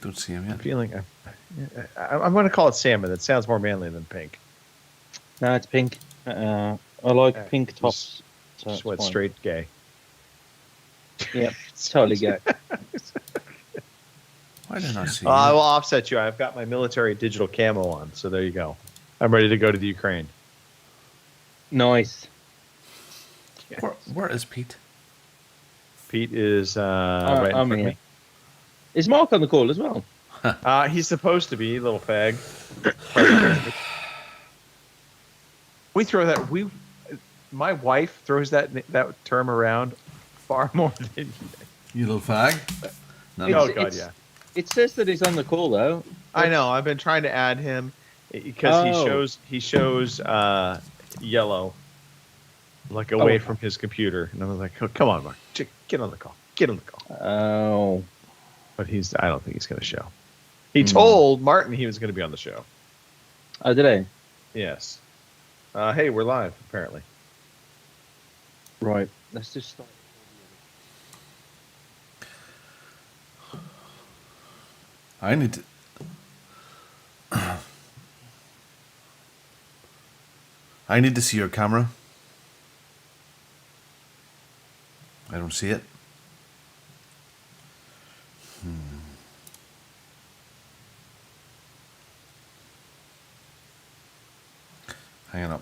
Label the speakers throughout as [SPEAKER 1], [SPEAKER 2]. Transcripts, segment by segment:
[SPEAKER 1] Don't see him yet.
[SPEAKER 2] I'm going to call it salmon. That sounds more manly than pink.
[SPEAKER 3] No, it's pink. I like pink tops. So
[SPEAKER 2] Just
[SPEAKER 3] it's
[SPEAKER 2] went
[SPEAKER 3] fine.
[SPEAKER 2] straight gay.
[SPEAKER 3] Yeah, totally gay.
[SPEAKER 1] Why did I not see
[SPEAKER 2] I
[SPEAKER 1] you?
[SPEAKER 2] will offset you. I've got my military digital camo on, so there you go. I'm ready to go to the Ukraine.
[SPEAKER 3] Nice.
[SPEAKER 2] Yes.
[SPEAKER 1] Where is Pete?
[SPEAKER 2] Pete is right in
[SPEAKER 3] I'm
[SPEAKER 2] front of
[SPEAKER 3] here.
[SPEAKER 2] me.
[SPEAKER 3] Is Mark on the call as well?
[SPEAKER 2] He's supposed to be, little fag. We throw that. My wife throws that term around far more than
[SPEAKER 1] You little fag. No,
[SPEAKER 3] It's-
[SPEAKER 2] Oh God,
[SPEAKER 3] it's-
[SPEAKER 2] yeah.
[SPEAKER 3] It says that he's on the call though.
[SPEAKER 2] I know. I've been trying to add him because
[SPEAKER 3] Oh.
[SPEAKER 2] he shows yellow, like away from his computer, and I was like, oh, "Come on, Mark, get on the call. Get on the call."
[SPEAKER 3] Oh.
[SPEAKER 2] But I don't think he's going to show. He told Martin he was going to be on the show.
[SPEAKER 3] Oh, did I?
[SPEAKER 2] Yes. Hey, we're live apparently.
[SPEAKER 3] Right. Let's just start.
[SPEAKER 1] I need to. I need to see your camera. I don't see it. Hang up.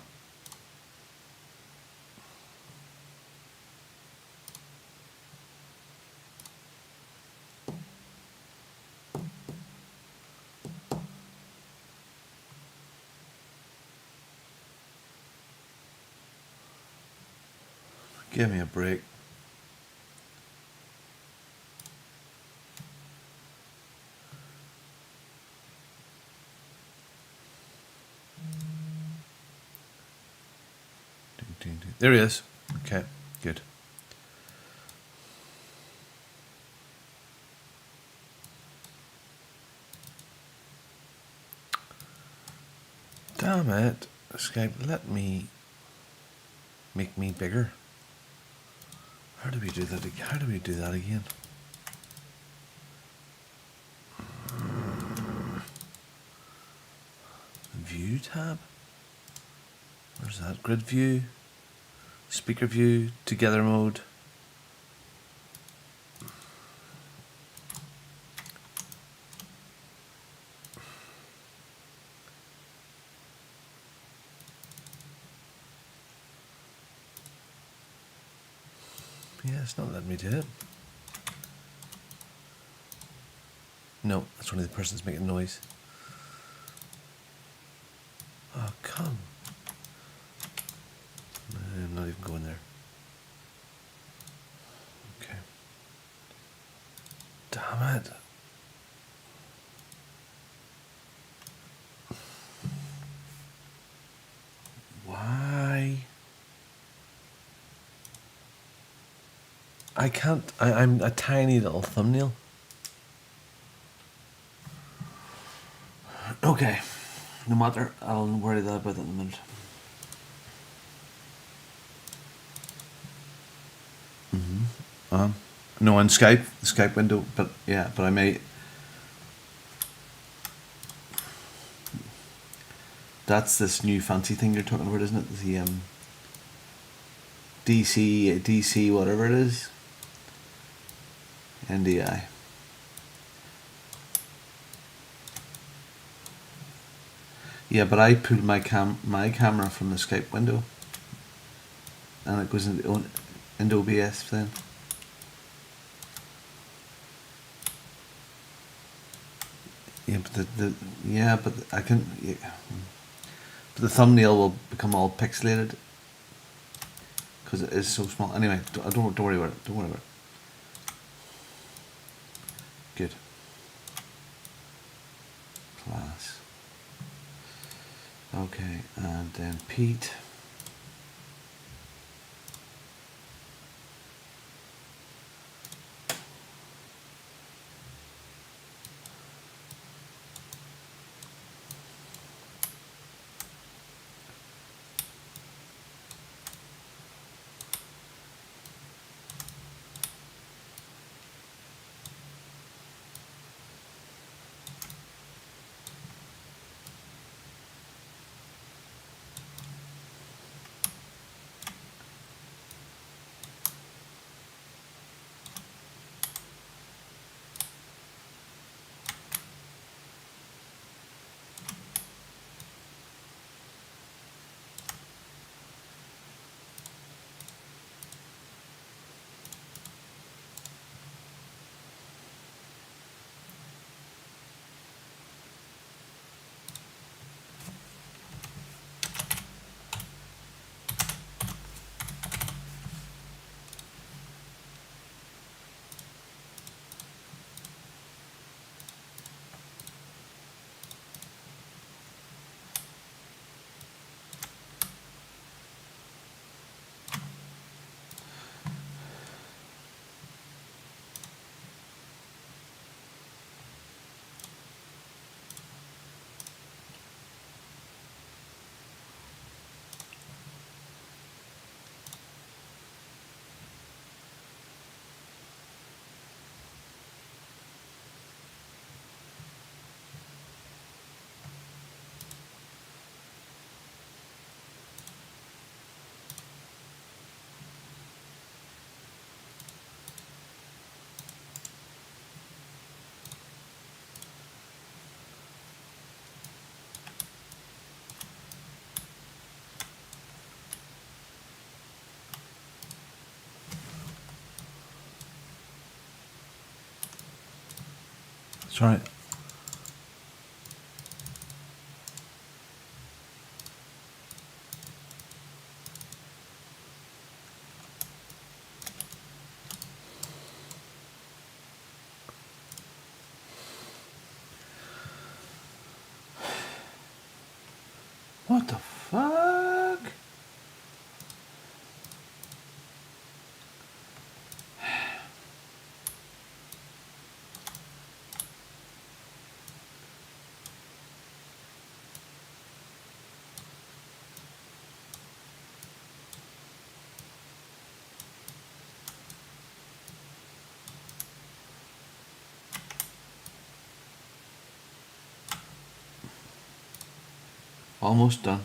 [SPEAKER 1] Give me a break. There he is. Okay, good. Damn it, Skype, let me make me bigger. How do we do that again? How do we do that again? View tab? Where's that? Grid view? Speaker view? Together mode? Yeah, it's not letting me do it. No, that's only the person's making noise. Oh, come. I'm not even going there. Okay. Damn it. Why? I can't. I'm a tiny little thumbnail. Okay. No matter. I'll worry about that in a minute. No, on Skype, the Skype window, but yeah, but I may. That's this new fancy thing you're talking about, isn't it? The DC, whatever it is. NDI. Yeah, but I pulled my camera from the Skype window, and it goes into OBS then. Yeah, but I can. Yeah. But the thumbnail will become all pixelated because it is so small. Anyway, don't worry about it. Don't worry about it. Good. Class. Okay, and then Pete. Sorry. What the fuck? Almost done.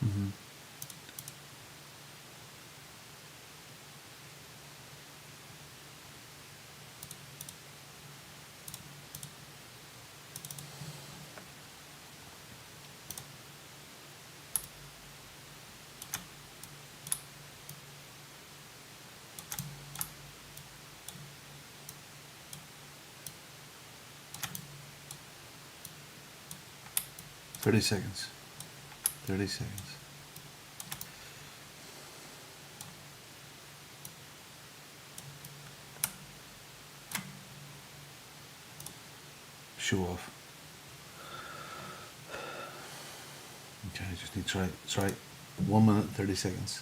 [SPEAKER 1] Mhm. Thirty seconds. 30 seconds. Show off. Okay, I just need to try 1 minute 30 seconds.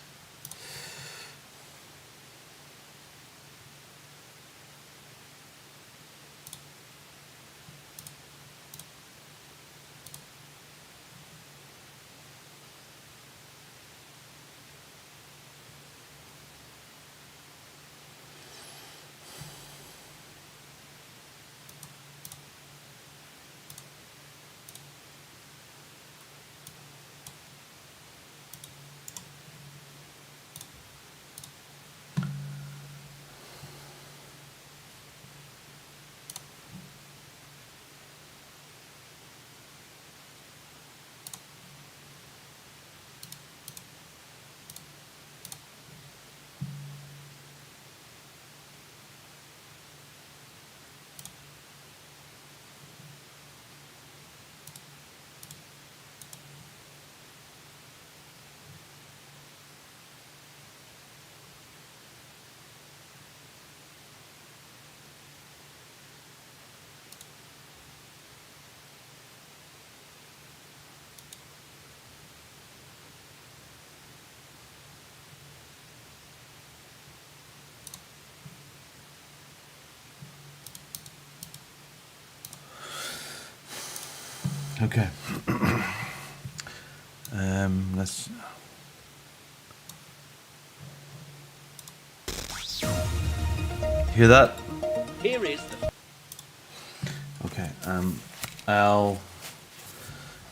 [SPEAKER 1] Okay. Let's. Hear that?
[SPEAKER 4] Here is the
[SPEAKER 1] Okay. I'll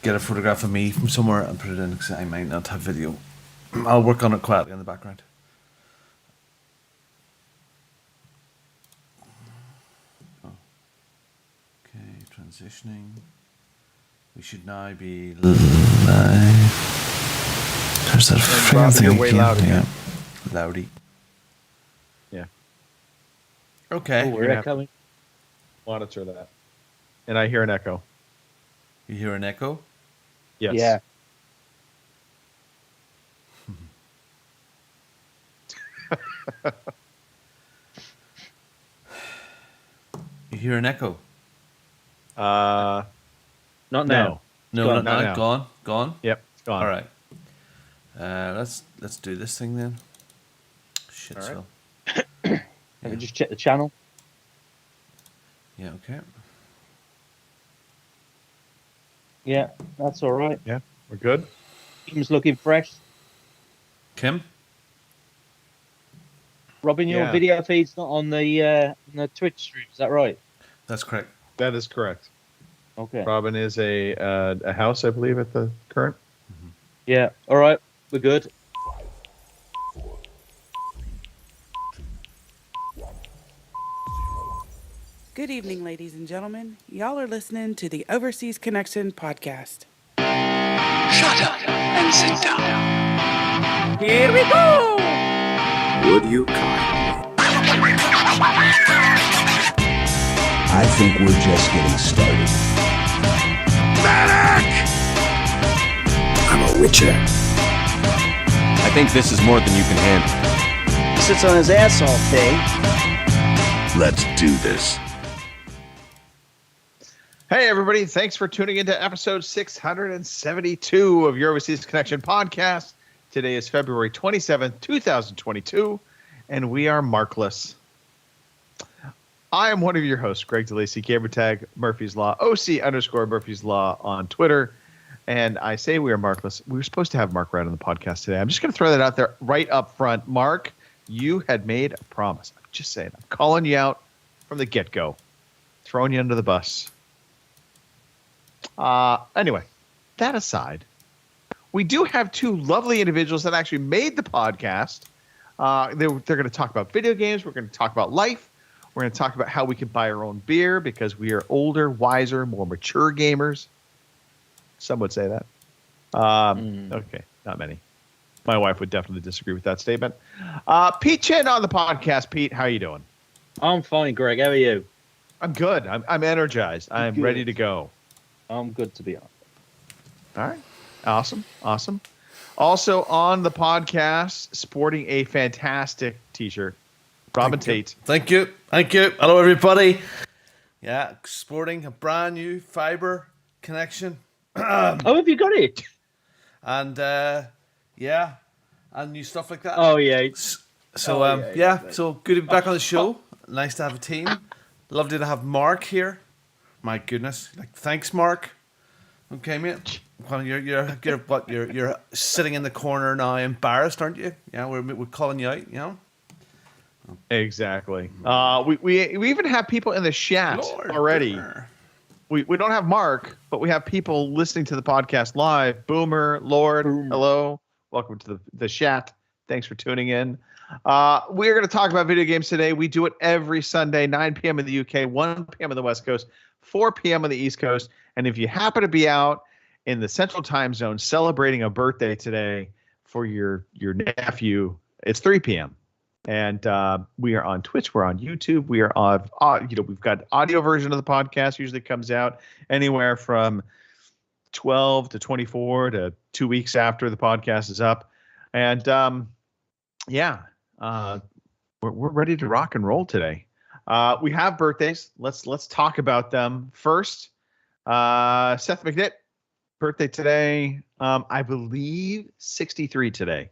[SPEAKER 1] get a photograph of me from somewhere and put it in because I might not have video. I'll work on it quietly in the background. Oh. Okay, transitioning. We should now be live. There's that freaking
[SPEAKER 2] Rob,
[SPEAKER 1] thing
[SPEAKER 2] you're way
[SPEAKER 1] again.
[SPEAKER 2] loud again.
[SPEAKER 1] Yeah. Loudy.
[SPEAKER 2] Yeah.
[SPEAKER 1] Okay.
[SPEAKER 3] Oh, we're
[SPEAKER 2] gonna have-
[SPEAKER 3] echoing.
[SPEAKER 2] Monitor that. And I hear an echo.
[SPEAKER 1] You hear an echo?
[SPEAKER 2] Yes.
[SPEAKER 3] Yeah.
[SPEAKER 1] You hear an echo?
[SPEAKER 2] Uh,
[SPEAKER 3] Not
[SPEAKER 2] no.
[SPEAKER 3] now.
[SPEAKER 1] No,
[SPEAKER 3] gone.
[SPEAKER 1] not now.
[SPEAKER 2] Not now.
[SPEAKER 1] Gone. Gone.
[SPEAKER 2] Yep. It's gone.
[SPEAKER 1] All right. Let's do this thing then. Shit.
[SPEAKER 2] All right.
[SPEAKER 1] So.
[SPEAKER 3] Let me just check the channel.
[SPEAKER 1] Yeah. Okay.
[SPEAKER 3] Yeah, that's all right.
[SPEAKER 2] Yeah. We're good.
[SPEAKER 3] Team's looking fresh.
[SPEAKER 1] Kim?
[SPEAKER 3] Robin, your
[SPEAKER 2] Yeah.
[SPEAKER 3] video feed's not on the Twitch stream. Is that right?
[SPEAKER 1] That's correct.
[SPEAKER 2] That is correct.
[SPEAKER 3] Okay.
[SPEAKER 2] Robin is a house, I believe, at the current.
[SPEAKER 3] Yeah. All right. We're good.
[SPEAKER 4] Good evening, ladies and gentlemen. Y'all are listening to the Overseas Connection podcast.
[SPEAKER 5] Shut up and sit down.
[SPEAKER 4] Here we go!
[SPEAKER 5] Would you kindly? I think we're just getting started. Medic! I'm a witcher.
[SPEAKER 6] I think this is more than you can handle.
[SPEAKER 7] He sits on his ass all day.
[SPEAKER 5] Let's do this.
[SPEAKER 2] Hey, everybody. Thanks for tuning into episode 672 of your Overseas Connection podcast. Today is February 27th, 2022, and we are markless. I am one of your hosts, Greg DeLacy, gamertag Murphy's Law, OC_Murphy's Law on Twitter. And I say we are markless. We were supposed to have Mark right on the podcast today. I'm just going to throw that out there right up front. Mark, you had made a promise. I'm just saying. I'm calling you out from the get-go. Throwing you under the bus. Anyway, that aside, we do have two lovely individuals that actually made the podcast. They're going to talk about video games. We're going to talk about life. We're going to talk about how we can buy our own beer because we are older, wiser, more mature gamers. Some would say that. Okay, not many. My wife would definitely disagree with that statement. Pete Chin on the podcast. Pete, how are you doing?
[SPEAKER 3] I'm fine, Greg. How are you?
[SPEAKER 2] I'm good. I'm energized. I'm
[SPEAKER 3] Good.
[SPEAKER 2] ready to go.
[SPEAKER 3] I'm good to be on.
[SPEAKER 2] All right. Awesome. Also on the podcast, sporting a fantastic t-shirt, Robin Tate.
[SPEAKER 1] Thank you. Hello, everybody. Yeah, sporting a brand new fiber connection.
[SPEAKER 3] Oh, have you got it?
[SPEAKER 1] And, and new stuff like that.
[SPEAKER 3] Oh, yeah.
[SPEAKER 1] So, so good to be back on the show. Nice to have a team. Lovely to have Mark here. My goodness. Thanks, Mark. Okay, mate. Well, you're sitting in the corner now, embarrassed, aren't you? Yeah, we're calling you out, you know?
[SPEAKER 2] Exactly. We even have people in the chat
[SPEAKER 1] Lord,
[SPEAKER 2] already.
[SPEAKER 1] Boomer.
[SPEAKER 2] We don't have Mark, but we have people listening to the podcast live. Boomer, Lord, hello. Welcome to the chat. Thanks for tuning in. We're going to talk about video games today. We do it every Sunday, 9 p.m. in the UK, 1 p.m. on the West Coast, 4 p.m. on the East Coast. And if you happen to be out in the Central Time Zone celebrating a birthday today for your nephew, it's 3 p.m. And we are on Twitch. We're on YouTube. We are on, we've got audio version of the podcast. Usually comes out anywhere from 12 to 24 to 2 weeks after the podcast is up. And we're ready to rock and roll today. We have birthdays. Let's talk about them first. Seth McNitt, birthday today. I believe 63 today.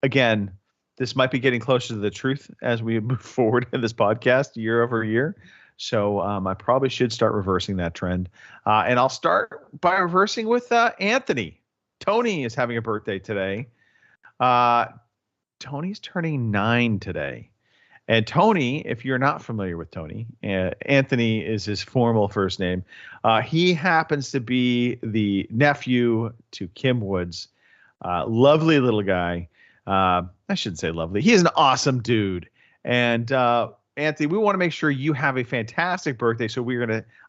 [SPEAKER 2] Again, this might be getting closer to the truth as we move forward in this podcast year over year. So I probably should start reversing that trend. And I'll start by reversing with Anthony. Tony is having a birthday today. Tony's turning 9 today. And Tony, if you're not familiar with Tony, Anthony is his formal first name. He happens to be the nephew to Kim Woods. Lovely little guy. I shouldn't say lovely. He is an awesome dude. And Anthony, we want to make sure you have a fantastic birthday. So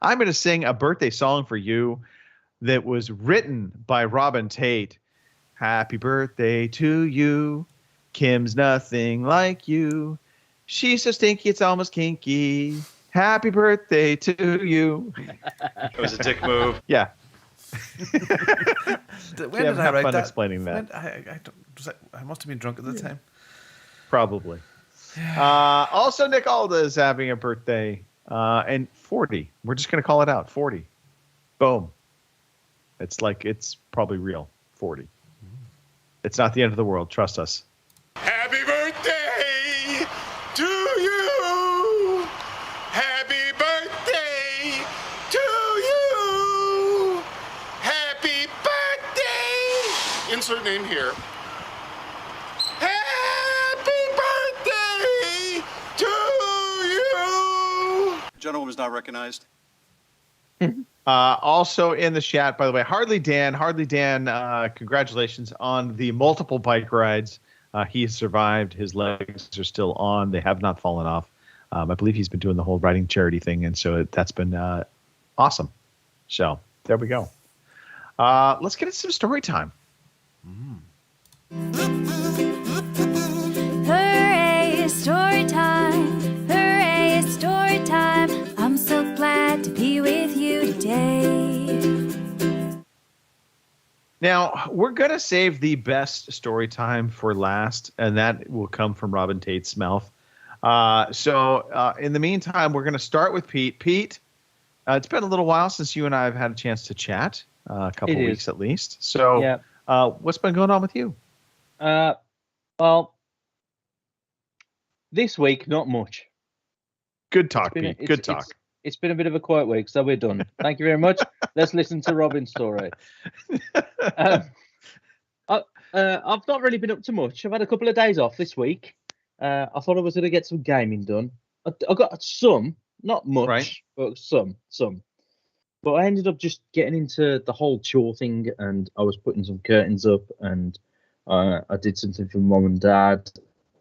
[SPEAKER 2] I'm going to sing a birthday song for you that was written by Robin Tate. Happy birthday to you. Kim's nothing like you. She's so stinky, it's almost kinky. Happy birthday to you.
[SPEAKER 8] It was a dick move.
[SPEAKER 2] Yeah.
[SPEAKER 1] When did I
[SPEAKER 2] have
[SPEAKER 1] write
[SPEAKER 2] fun
[SPEAKER 1] that?
[SPEAKER 2] explaining that.
[SPEAKER 1] I must have been drunk at the time.
[SPEAKER 2] Probably. Also, Nick Alda is having a birthday. And 40. We're just going to call it out. 40. Boom. It's probably real. 40. It's not the end of the world. Trust us.
[SPEAKER 8] Happy birthday to you. Happy birthday to you. Happy birthday. Insert name here.
[SPEAKER 9] Gentleman was not recognized.
[SPEAKER 2] Also in the chat, by the way, Hardly Dan, congratulations on the multiple bike rides. He has survived. His legs are still on. They have not fallen off. I believe he's been doing the whole riding charity thing, and so that's been awesome. So there we go. Let's get into some story time.
[SPEAKER 10] Hooray, story time. Hooray, story time. I'm so glad to be with you today.
[SPEAKER 2] Now, we're going to save the best story time for last, and that will come from Robin Tate's mouth. So in the meantime, we're going to start with Pete. Pete, it's been a little while since you and I have had a chance to chat, a couple weeks at least. So
[SPEAKER 3] Yeah.
[SPEAKER 2] What's been going on with you?
[SPEAKER 3] Well, this week, not much.
[SPEAKER 2] Good talk, Pete. Good talk.
[SPEAKER 3] It's been a bit of a quiet week, so we're done. Thank you very much. Let's listen to Robin's story. I've not really been up to much. I've had a couple of days off this week. I thought I was going to get some gaming done. I got some, not much,
[SPEAKER 2] Right.
[SPEAKER 3] but some. But I ended up just getting into the whole chore thing, and I was putting some curtains up, and I did something for mum and dad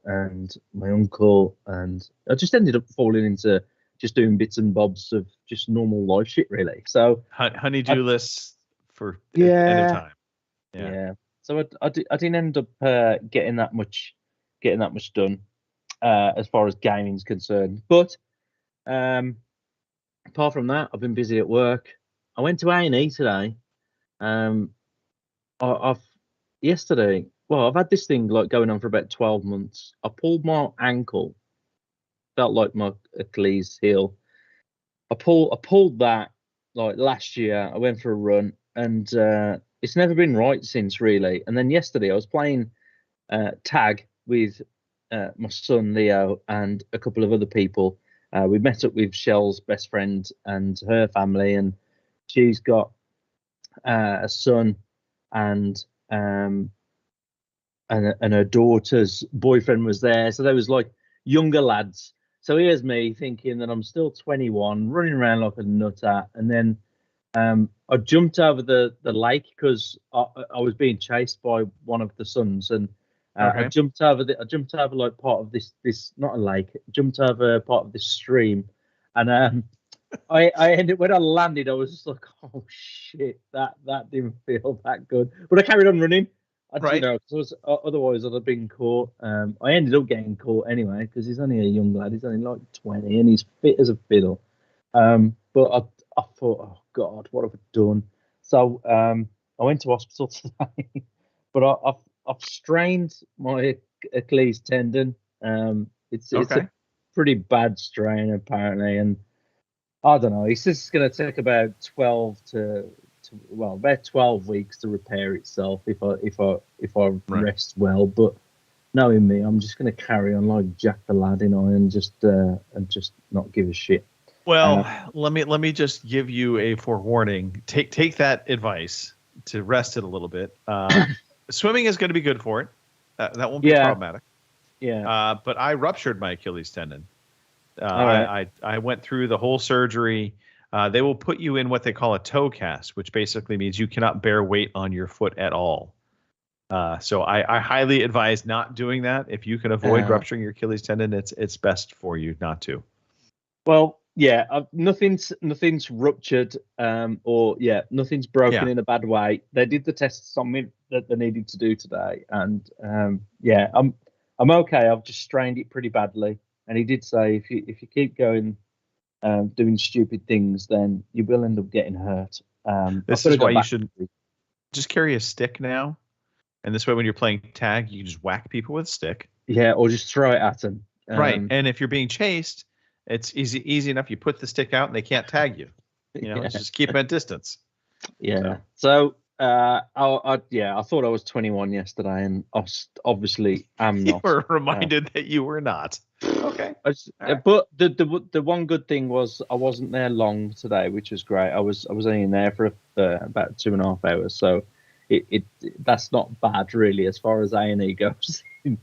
[SPEAKER 3] and my uncle, and I just ended up falling into just doing bits and bobs of just normal life shit, really. So
[SPEAKER 2] honeydew lists for end of time.
[SPEAKER 3] Yeah. So I didn't end up getting that much done as far as gaming's concerned. But apart from that, I've been busy at work. I went to A&E today. I've had this thing like going on for about 12 months. I pulled my ankle. Felt like my Achilles heel. I pulled that like last year. I went for a run, and it's never been right since, really. And then yesterday I was playing tag with my son Leo and a couple of other people. We met up with Shell's best friend and her family, and she's got a son and her daughter's boyfriend was there. So there was like younger lads. So here's me thinking that I'm still 21, running around like a nutter, and then I jumped over the lake because I was being chased by one of the sons, and I jumped over like part of this not a lake, jumped over part of this stream, and I ended when I landed, I was just like, oh shit, that didn't feel that good, but I carried on running. Otherwise I'd have been caught. I ended up getting caught anyway because he's only a young lad. He's only like 20 and he's fit as a fiddle. But I thought, oh God, what have I done? So I went to hospital today, but I've strained my Achilles tendon. It's a pretty bad strain apparently, and I don't know. He says it's going to take about 12 weeks to repair itself if I rest well. But knowing me, I'm just going to carry on like Jack the Lad, and just not give a shit.
[SPEAKER 2] Well, let me just give you a forewarning. Take that advice to rest it a little bit. Swimming is going to be good for it. That won't be problematic.
[SPEAKER 3] Yeah.
[SPEAKER 2] But I ruptured my Achilles tendon.
[SPEAKER 3] Right.
[SPEAKER 2] I went through the whole surgery. They will put you in what they call a toe cast, which basically means you cannot bear weight on your foot at all. So I highly advise not doing that. If you can avoid rupturing your Achilles tendon, it's best for you not to.
[SPEAKER 3] Well, yeah, nothing's ruptured, nothing's broken in a bad way. They did the tests on me that they needed to do today, and I'm okay. I've just strained it pretty badly, and he did say if you keep going. Doing stupid things, then you will end up getting hurt.
[SPEAKER 2] This is why you should just carry a stick now, and this way when you're playing tag, you can just whack people with a stick.
[SPEAKER 3] Yeah, or just throw it at them.
[SPEAKER 2] Right, and if you're being chased, it's easy enough. You put the stick out, and they can't tag you. Just keep them at distance.
[SPEAKER 3] Yeah. So I thought I was 21 yesterday, and obviously I'm not.
[SPEAKER 2] You were reminded that you were not. Okay.
[SPEAKER 3] But the one good thing was I wasn't there long today, which was great. I was only in there for about 2.5 hours, so that's not bad really as far as A&E goes in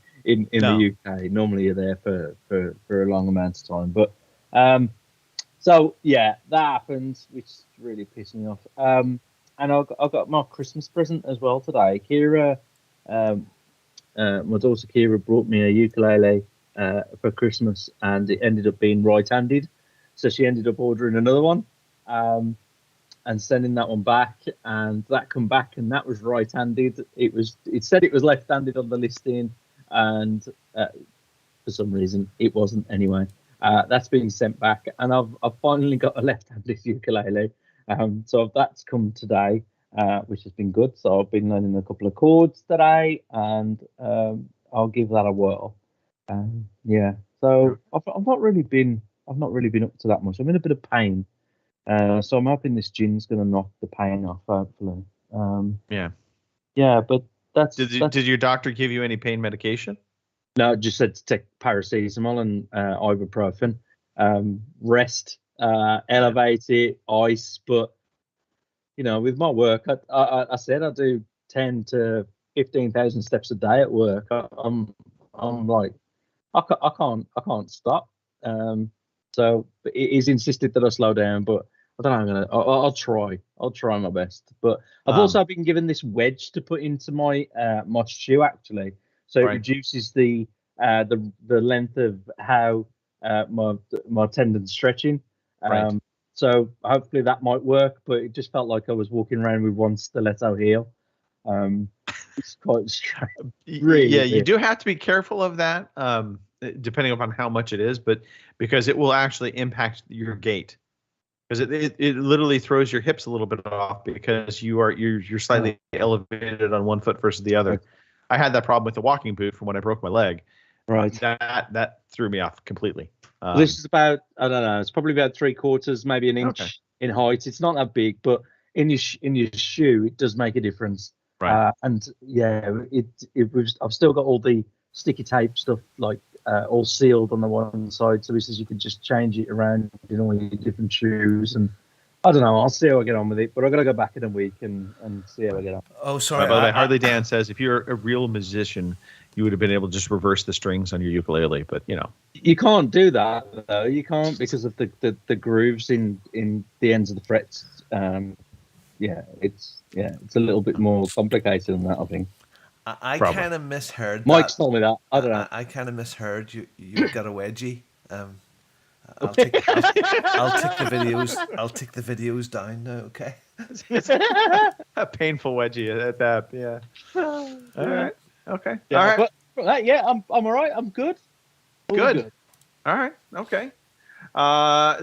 [SPEAKER 3] the UK. Normally you're there for a long amount of time, but So yeah, that happened, which really pissed me off. And I got my Christmas present as well today. Kira, my daughter Kira brought me a ukulele for Christmas, and it ended up being right-handed, so she ended up ordering another one, and sending that one back, and that come back, and that was right-handed. It said it was left-handed on the listing, and for some reason it wasn't anyway. That's being sent back, and I've finally got a left-handed ukulele. So that's come today, which has been good. So I've been learning a couple of chords today, and I'll give that a whirl. Yeah. So I've not really been up to that much. I'm in a bit of pain, so I'm hoping this gin's going to knock the pain off. Hopefully.
[SPEAKER 2] Yeah.
[SPEAKER 3] Yeah, but
[SPEAKER 2] Did your doctor give you any pain medication?
[SPEAKER 3] No, just said to take paracetamol and ibuprofen, rest, elevate it, ice. But with my work, I said I do 10 to 15,000 steps a day at work. I'm like, I can't stop. So he's insisted that I slow down, but I don't know. I'll try my best. But I've also been given this wedge to put into my my shoe actually. So it reduces the length of how my tendon's stretching. So hopefully that might work. But it just felt like I was walking around with one stiletto heel. It's quite strange. Really,
[SPEAKER 2] yeah, you do have to be careful of that, depending upon how much it is, but because it will actually impact your gait. Because it literally throws your hips a little bit off because you're slightly elevated on one foot versus the other.
[SPEAKER 3] Right.
[SPEAKER 2] I had that problem with the walking boot from when I broke my leg.
[SPEAKER 3] Right.
[SPEAKER 2] That threw me off completely.
[SPEAKER 3] This is about, I don't know, it's probably about 3/4, maybe an inch in height. It's not that big, but in your shoe, it does make a difference.
[SPEAKER 2] Right.
[SPEAKER 3] And yeah, I've still got all the sticky tape stuff like all sealed on the one side, so he says you can just change it around in all your different shoes. And I don't know, I'll see how I get on with it, but I've got to go back in a week and see how I get on.
[SPEAKER 1] Oh, sorry.
[SPEAKER 2] By the way, Harley Dan says if you're a real musician, you would have been able to just reverse the strings on your ukulele, but
[SPEAKER 3] you can't do that though. You can't because of the grooves in the ends of the frets. It's a little bit more complicated than that, I think.
[SPEAKER 1] I kind of misheard.
[SPEAKER 3] Mike's told me that. I don't know.
[SPEAKER 1] I kind of misheard you got a wedgie. I'll take the videos. I'll take the videos down now. Okay.
[SPEAKER 2] A painful wedgie at that. Yeah. All right. Okay.
[SPEAKER 3] Yeah,
[SPEAKER 2] all right.
[SPEAKER 3] But I'm all right. I'm good.
[SPEAKER 2] Good. All right. Okay.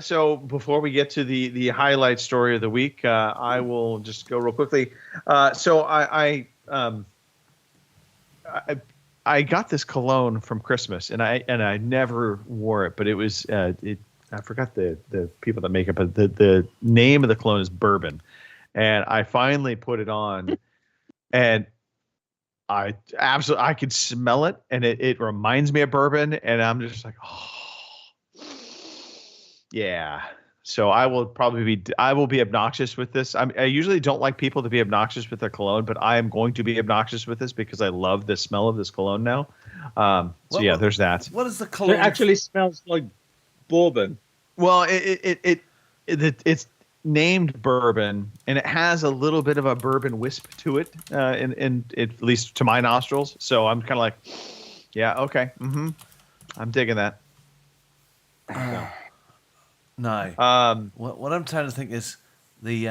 [SPEAKER 2] So before we get to the highlight story of the week, I will just go real quickly. So I got this cologne from Christmas, and I never wore it, but it was I forgot the people that make it, but the name of the cologne is Bourbon, and I finally put it on, and I could smell it, and it reminds me of bourbon, and I'm just like, oh, yeah. So I will be obnoxious with this. I usually don't like people to be obnoxious with their cologne, but I am going to be obnoxious with this because I love the smell of this cologne now. There's that.
[SPEAKER 1] What is the cologne?
[SPEAKER 3] It actually smells like bourbon.
[SPEAKER 2] Well, it's named Bourbon, and it has a little bit of a bourbon wisp to it, at least to my nostrils. So I'm kind of like, yeah, okay, I'm digging that.
[SPEAKER 1] No. What I'm trying to think is the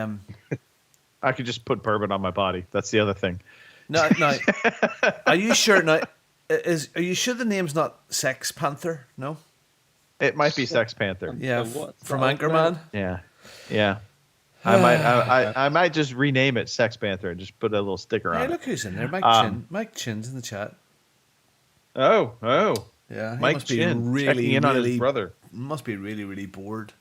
[SPEAKER 2] I could just put bourbon on my body. That's the other thing.
[SPEAKER 1] No. Are you sure? Now, are you sure the name's not Sex Panther? No.
[SPEAKER 2] It might be Sex Panther.
[SPEAKER 1] Yeah, from Anchorman.
[SPEAKER 2] Yeah. I might just rename it Sex Panther and just put a little sticker on
[SPEAKER 1] Hey,
[SPEAKER 2] it.
[SPEAKER 1] look who's in there. Mike Chin's in the chat.
[SPEAKER 2] Oh.
[SPEAKER 1] Yeah, he
[SPEAKER 2] Mike
[SPEAKER 1] must be
[SPEAKER 2] Chin
[SPEAKER 1] really,
[SPEAKER 2] checking in on
[SPEAKER 1] really,
[SPEAKER 2] his brother.
[SPEAKER 1] Must be really, really bored.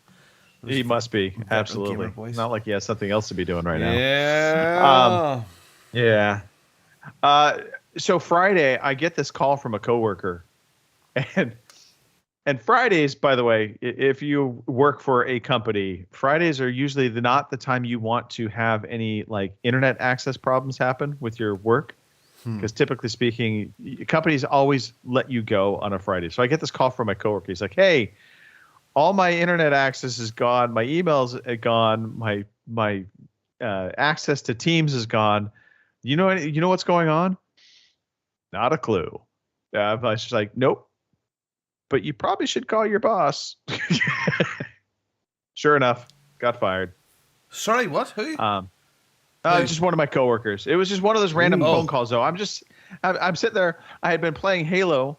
[SPEAKER 2] He must be, absolutely.
[SPEAKER 1] gamer voice.
[SPEAKER 2] Not like he has something else to be doing right now.
[SPEAKER 1] Yeah.
[SPEAKER 2] Yeah. So Friday, I get this call from a coworker, and Fridays, by the way, if you work for a company, Fridays are usually not the time you want to have any like internet access problems happen with your work. Because typically speaking, companies always let you go on a Friday. So I get this call from my coworker. He's like, "Hey, all my internet access is gone. My emails are gone. My access to Teams is gone. You know what's going on? Not a clue. I was just like, nope. But you probably should call your boss. Sure enough, got fired.
[SPEAKER 1] Sorry, what? Who?
[SPEAKER 2] Just one of my coworkers. It was just one of those random phone calls, though. I'm sitting there. I had been playing Halo.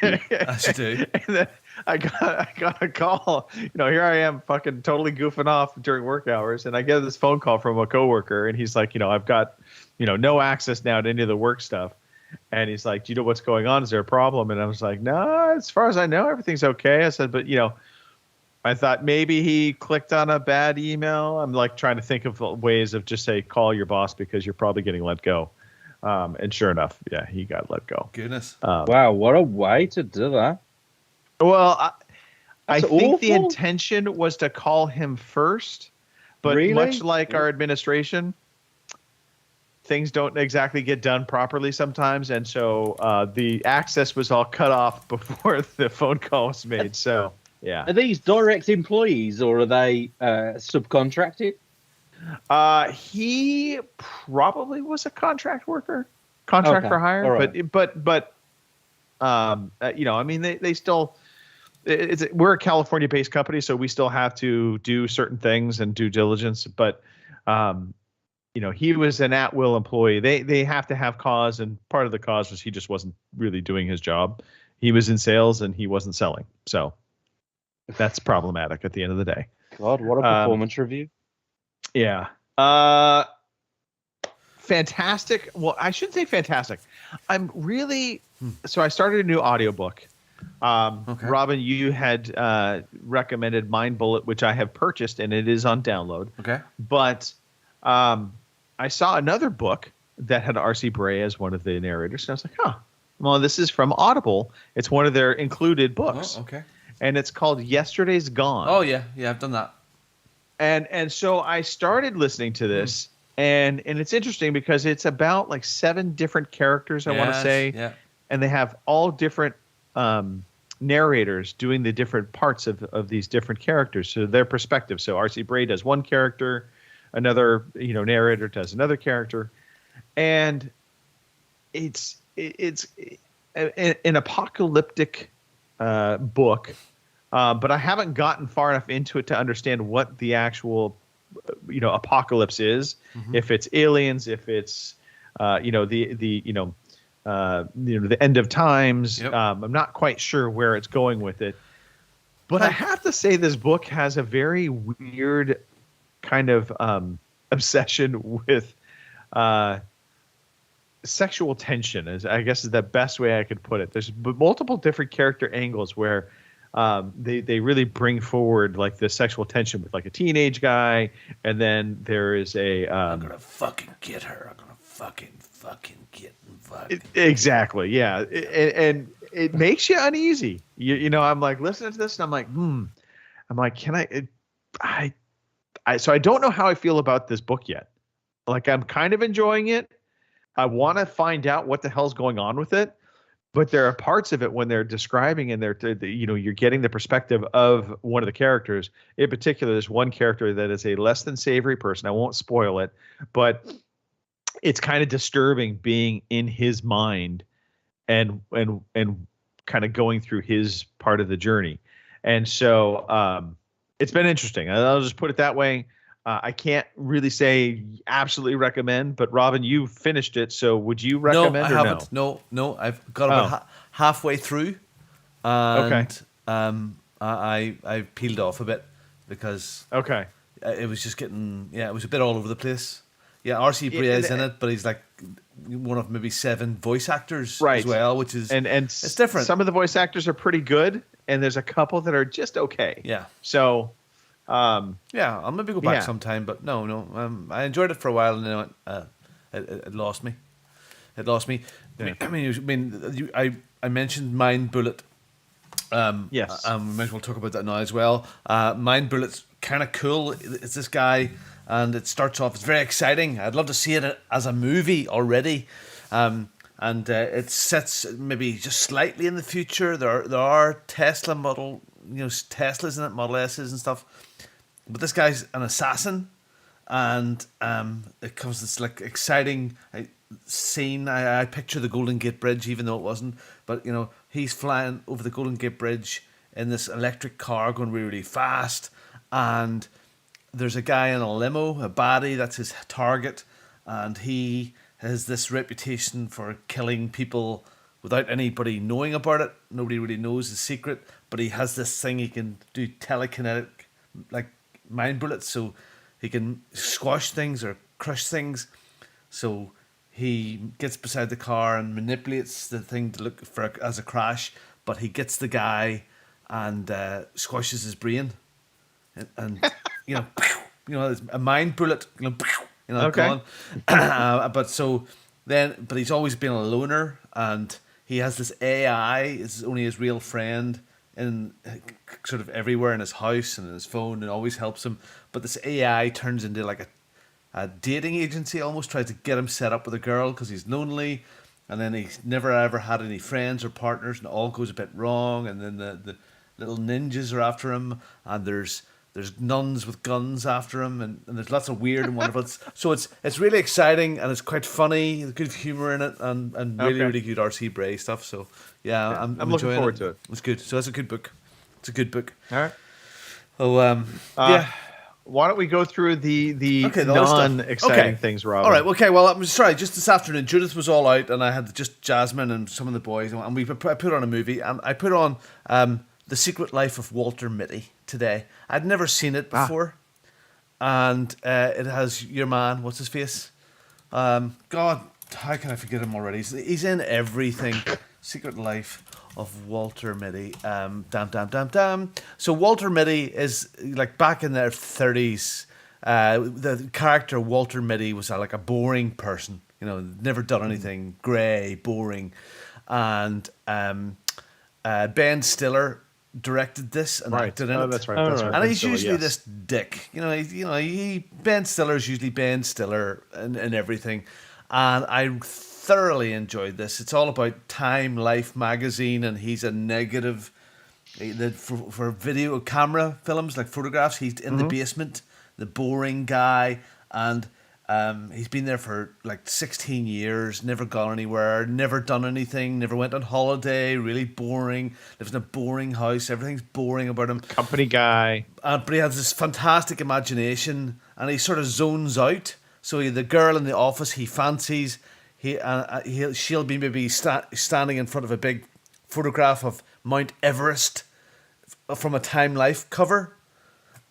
[SPEAKER 1] As you do.
[SPEAKER 2] And then I got a call. Here I am, fucking totally goofing off during work hours, and I get this phone call from a coworker, and he's like, I've got, no access now to any of the work stuff. And he's like, do you know what's going on? Is there a problem? And I was like, no, as far as I know, everything's okay. I said, but I thought maybe he clicked on a bad email. I'm like trying to think of ways of just say, call your boss because you're probably getting let go. And sure enough, yeah, he got let go.
[SPEAKER 1] Goodness.
[SPEAKER 3] Wow, what a way to do that.
[SPEAKER 2] Well, I
[SPEAKER 3] That's
[SPEAKER 2] think the
[SPEAKER 3] awful.
[SPEAKER 2] intention was to call him first, but
[SPEAKER 3] Really?
[SPEAKER 2] much like our administration, things don't exactly get done properly sometimes, and so the access was all cut off before the phone call was made. So, yeah.
[SPEAKER 3] Are these direct employees or are they subcontracted?
[SPEAKER 2] He probably was a contract worker, contract
[SPEAKER 3] Okay.
[SPEAKER 2] for hire,
[SPEAKER 3] All right.
[SPEAKER 2] but I mean, they still. We're a California-based company, so we still have to do certain things and due diligence. But he was an at-will employee. They have to have cause, and part of the cause was he just wasn't really doing his job. He was in sales and he wasn't selling, so that's problematic at the end of the day.
[SPEAKER 3] God, what a performance review.
[SPEAKER 2] Yeah. Fantastic. Well, I shouldn't say fantastic. I'm really so I started a new audiobook.
[SPEAKER 1] Okay.
[SPEAKER 2] Robin, you had recommended Mind Bullet, which I have purchased, and it is on download.
[SPEAKER 1] Okay.
[SPEAKER 2] But I saw another book that had R.C. Bray as one of the narrators, and I was like, well, this is from Audible. It's one of their included books.
[SPEAKER 1] Oh, okay.
[SPEAKER 2] And it's called Yesterday's Gone.
[SPEAKER 1] Oh, yeah. Yeah, I've done that.
[SPEAKER 2] And so I started listening to this, and it's interesting because it's about like 7 different characters, I want to
[SPEAKER 1] Yes,
[SPEAKER 2] say.
[SPEAKER 1] Yeah.
[SPEAKER 2] And they have all different narrators doing the different parts of these different characters, so their perspective. So R.C. Bray does one character, another narrator does another character, and it's an apocalyptic book, but I haven't gotten far enough into it to understand what the actual apocalypse is. If it's aliens, if it's the end of times.
[SPEAKER 1] Yep.
[SPEAKER 2] I'm not quite sure where it's going with it, but I have to say this book has a very weird kind of obsession with sexual tension, I guess is the best way I could put it. There's multiple different character angles where they really bring forward like the sexual tension with like a teenage guy, and then there is
[SPEAKER 1] I'm gonna fucking get her. I'm gonna fucking get fucking.
[SPEAKER 2] Exactly, yeah, and it makes you uneasy. I'm like listening to this, and I'm like, I'm like, can I so I don't know how I feel about this book yet. Like, I'm kind of enjoying it. I want to find out what the hell's going on with it, but there are parts of it when they're describing and you're getting the perspective of one of the characters. In particular, there's one character that is a less than savory person. I won't spoil it, but it's kind of disturbing being in his mind and kind of going through his part of the journey. And so it's been interesting. I'll just put it that way. I can't really say absolutely recommend, but Robin, you finished it, so would you recommend
[SPEAKER 1] No, I
[SPEAKER 2] or
[SPEAKER 1] haven't. No, I've got about halfway through, and I peeled off a bit because it was just getting it was a bit all over the place. Yeah, R.C. Bray is in it, but he's like one of maybe 7 voice actors as well, which is
[SPEAKER 2] and
[SPEAKER 1] it's different.
[SPEAKER 2] Some of the voice actors are pretty good, and there's a couple that are just okay.
[SPEAKER 1] Yeah.
[SPEAKER 2] So.
[SPEAKER 1] Yeah, I'll maybe go back sometime, but no. I enjoyed it for a while, and then it lost me. It lost me.
[SPEAKER 2] Yeah.
[SPEAKER 1] I mentioned Mind Bullet.
[SPEAKER 2] Yes.
[SPEAKER 1] We might as well talk about that now as well. Mind Bullet's kind of cool. It's this guy, and it starts off. It's very exciting. I'd love to see it as a movie already. And it sets maybe just slightly in the future. There are Tesla Model Teslas in it, Model S's and stuff. But this guy's an assassin, and it comes this like exciting scene. I picture the Golden Gate Bridge, even though it wasn't. But he's flying over the Golden Gate Bridge in this electric car going really, really fast, and there's a guy in a limo, a baddie, that's his target, and he has this reputation for killing people without anybody knowing about it. Nobody really knows his secret, but he has this thing, he can do telekinetic, like mind bullets, so he can squash things or crush things. So he gets beside the car and manipulates the thing to look for as a crash, but he gets the guy and squashes his brain, and a mind bullet,
[SPEAKER 2] Okay.
[SPEAKER 1] gone. But he's always been a loner, and he has this AI. It's only his real friend in sort of everywhere in his house and in his phone, and always helps him. But this AI turns into like a dating agency, almost tries to get him set up with a girl because he's lonely, and then he's never ever had any friends or partners, and it all goes a bit wrong. And then the little ninjas are after him, and there's nuns with guns after him, and there's lots of weird and wonderful. So it's really exciting, and it's quite funny. There's good humor in it, and really, really good R.C. Bray stuff. So yeah, I'm
[SPEAKER 2] looking
[SPEAKER 1] enjoying
[SPEAKER 2] forward to it.
[SPEAKER 1] It's good. So that's a good book. It's a good book.
[SPEAKER 2] All right.
[SPEAKER 1] Oh, yeah.
[SPEAKER 2] Why don't we go through the
[SPEAKER 1] Okay, the other stuff.
[SPEAKER 2] non-exciting
[SPEAKER 1] Okay.
[SPEAKER 2] things, Rob?
[SPEAKER 1] All right. Okay. Well, I'm sorry. Just this afternoon, Judith was all out, and I had just Jasmine and some of the boys, and I put on a movie, and I put on The Secret Life of Walter Mitty today. I'd never seen it before, and it has your man. What's his face? God, how can I forget him already? He's in everything. Secret Life of Walter Mitty. Damn. So Walter Mitty is like back in their 30s. The character Walter Mitty was like a boring person. Never done anything. Grey, boring, and Ben Stiller directed this and acted in it.
[SPEAKER 2] That's right. That's right.
[SPEAKER 1] And
[SPEAKER 2] Ben
[SPEAKER 1] he's
[SPEAKER 2] Stiller,
[SPEAKER 1] usually
[SPEAKER 2] yes.
[SPEAKER 1] this dick. Ben Stiller is usually Ben Stiller in everything. And I thoroughly enjoyed this. It's all about Time Life magazine, and he's a negative for video camera films, like photographs. He's in the basement, the boring guy, and he's been there for like 16 years, never gone anywhere, never done anything, never went on holiday, really boring, lives in a boring house, everything's boring about him.
[SPEAKER 2] Company guy.
[SPEAKER 1] But he has this fantastic imagination, and he sort of zones out. So the girl in the office he fancies, she'll be maybe standing in front of a big photograph of Mount Everest from a Time Life cover,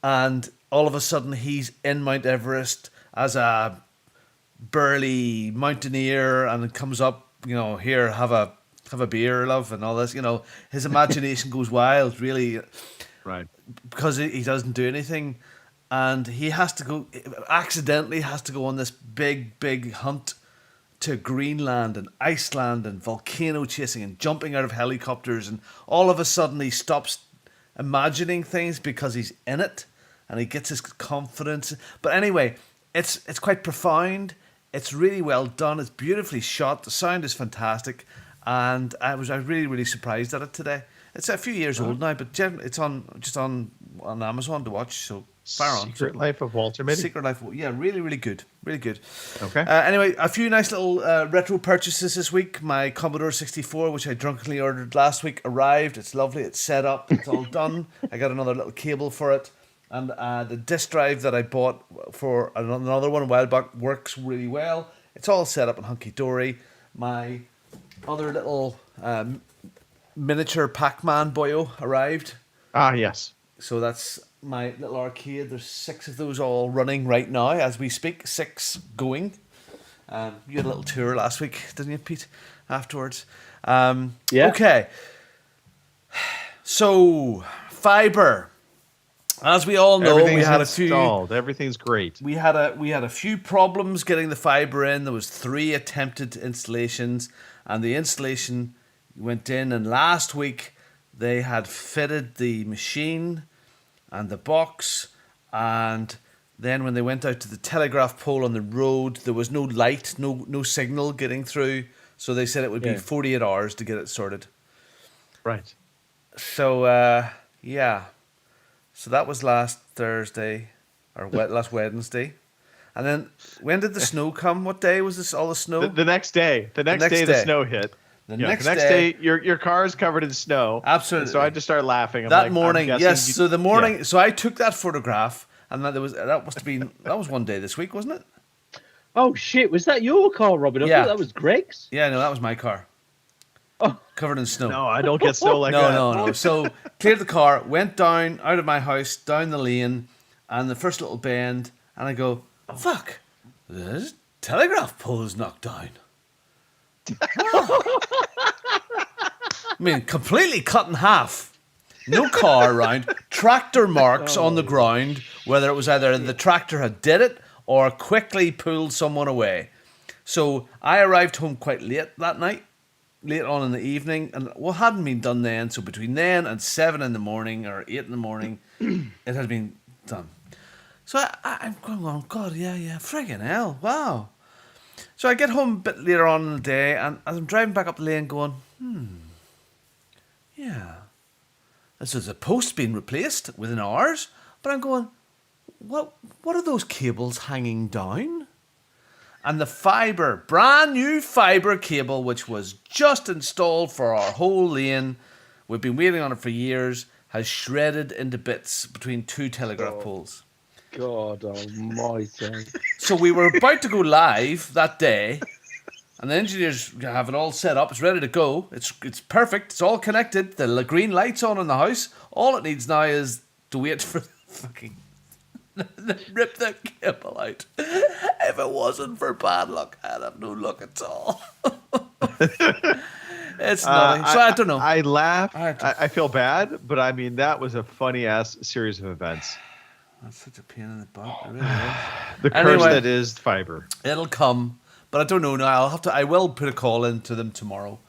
[SPEAKER 1] and all of a sudden he's in Mount Everest as a burly mountaineer, and it comes up, here, have a beer, love, and all this. His imagination goes wild, really,
[SPEAKER 2] Right.
[SPEAKER 1] because he doesn't do anything, and he accidentally has to go on this big hunt to Greenland and Iceland and volcano chasing and jumping out of helicopters, and all of a sudden he stops imagining things because he's in it, and he gets his confidence. But anyway, it's quite profound. It's really well done. It's beautifully shot. The sound is fantastic, and I was really, really surprised at it today. It's a few years old now, but it's on Amazon to watch. So fire on.
[SPEAKER 2] Secret Life of Walter Mitty.
[SPEAKER 1] Secret Life. Yeah, really, really good. Really good.
[SPEAKER 2] Okay.
[SPEAKER 1] Anyway, a few nice little retro purchases this week. My Commodore 64, which I drunkenly ordered last week, arrived. It's lovely. It's set up. It's all done. I got another little cable for it. And the disk drive that I bought for another one a while back works really well. It's all set up and hunky-dory. My other little miniature Pac-Man boyo arrived.
[SPEAKER 2] Ah, yes.
[SPEAKER 1] So that's my little arcade. There's 6 of those all running right now as we speak. 6 going. You had a little tour last week, didn't you, Pete? Afterwards.
[SPEAKER 3] Yeah.
[SPEAKER 1] Okay. So, fiber. As we all know, we had
[SPEAKER 2] installed. Everything's great.
[SPEAKER 1] We had a few problems getting the fiber in. There was 3 attempted installations, and the installation went in. And last week, they had fitted the machine and the box, and then when they went out to the telegraph pole on the road, there was no light, no signal getting through. So they said it would be 48 hours to get it sorted.
[SPEAKER 2] Right.
[SPEAKER 1] So Yeah. So that was last Thursday, or last Wednesday. And then, when did the snow come? What day was this? All the snow?
[SPEAKER 2] The next day. The next day the snow hit.
[SPEAKER 1] The
[SPEAKER 2] Yeah,
[SPEAKER 1] next
[SPEAKER 2] the next day, your car is covered in snow.
[SPEAKER 1] Absolutely.
[SPEAKER 2] And so I just started laughing. I'm
[SPEAKER 1] that
[SPEAKER 2] like,
[SPEAKER 1] morning,
[SPEAKER 2] I'm
[SPEAKER 1] yes.
[SPEAKER 2] guessing
[SPEAKER 1] So the morning,
[SPEAKER 2] yeah.
[SPEAKER 1] so I took that photograph, and that must have been that was one day this week, wasn't it?
[SPEAKER 3] Oh shit! Was that your car, Robin? I
[SPEAKER 1] Yeah.
[SPEAKER 3] thought that was Greg's.
[SPEAKER 1] Yeah, no, that was my car.
[SPEAKER 3] Oh.
[SPEAKER 1] Covered in snow.
[SPEAKER 2] No, I don't get snow like
[SPEAKER 1] no,
[SPEAKER 2] that.
[SPEAKER 1] No. So cleared the car, went down out of my house, down the lane, and the first little bend, and I go, fuck, this telegraph pole is knocked down. I mean, completely cut in half. No car around. Tractor marks on the ground, whether it was either the tractor had did it or quickly pulled someone away. So I arrived home quite late that night, late on in the evening, and what hadn't been done then, so between then and 7 in the morning or 8 in the morning, it had been done. So I'm going on, God, yeah, friggin' hell, wow. So I get home a bit later on in the day, and as I'm driving back up the lane going, yeah, this is a post being replaced within hours, but I'm going, what are those cables hanging down? And the brand new fibre cable, which was just installed for our whole lane, we've been waiting on it for years, has shredded into bits between two telegraph poles.
[SPEAKER 3] God almighty.
[SPEAKER 1] So we were about to go live that day, and the engineers have it all set up. It's ready to go. It's perfect. It's all connected. The green light's on in the house. All it needs now is to wait for the fucking... rip the cable out. If it wasn't for bad luck, I'd have no luck at all. It's nothing. So I don't know.
[SPEAKER 2] I laugh. I feel bad, but I mean, that was a funny ass series of events.
[SPEAKER 1] That's such a pain in the butt. It really is.
[SPEAKER 2] The curse that is fiber.
[SPEAKER 1] It'll come, but I don't know now. I will put a call into them tomorrow,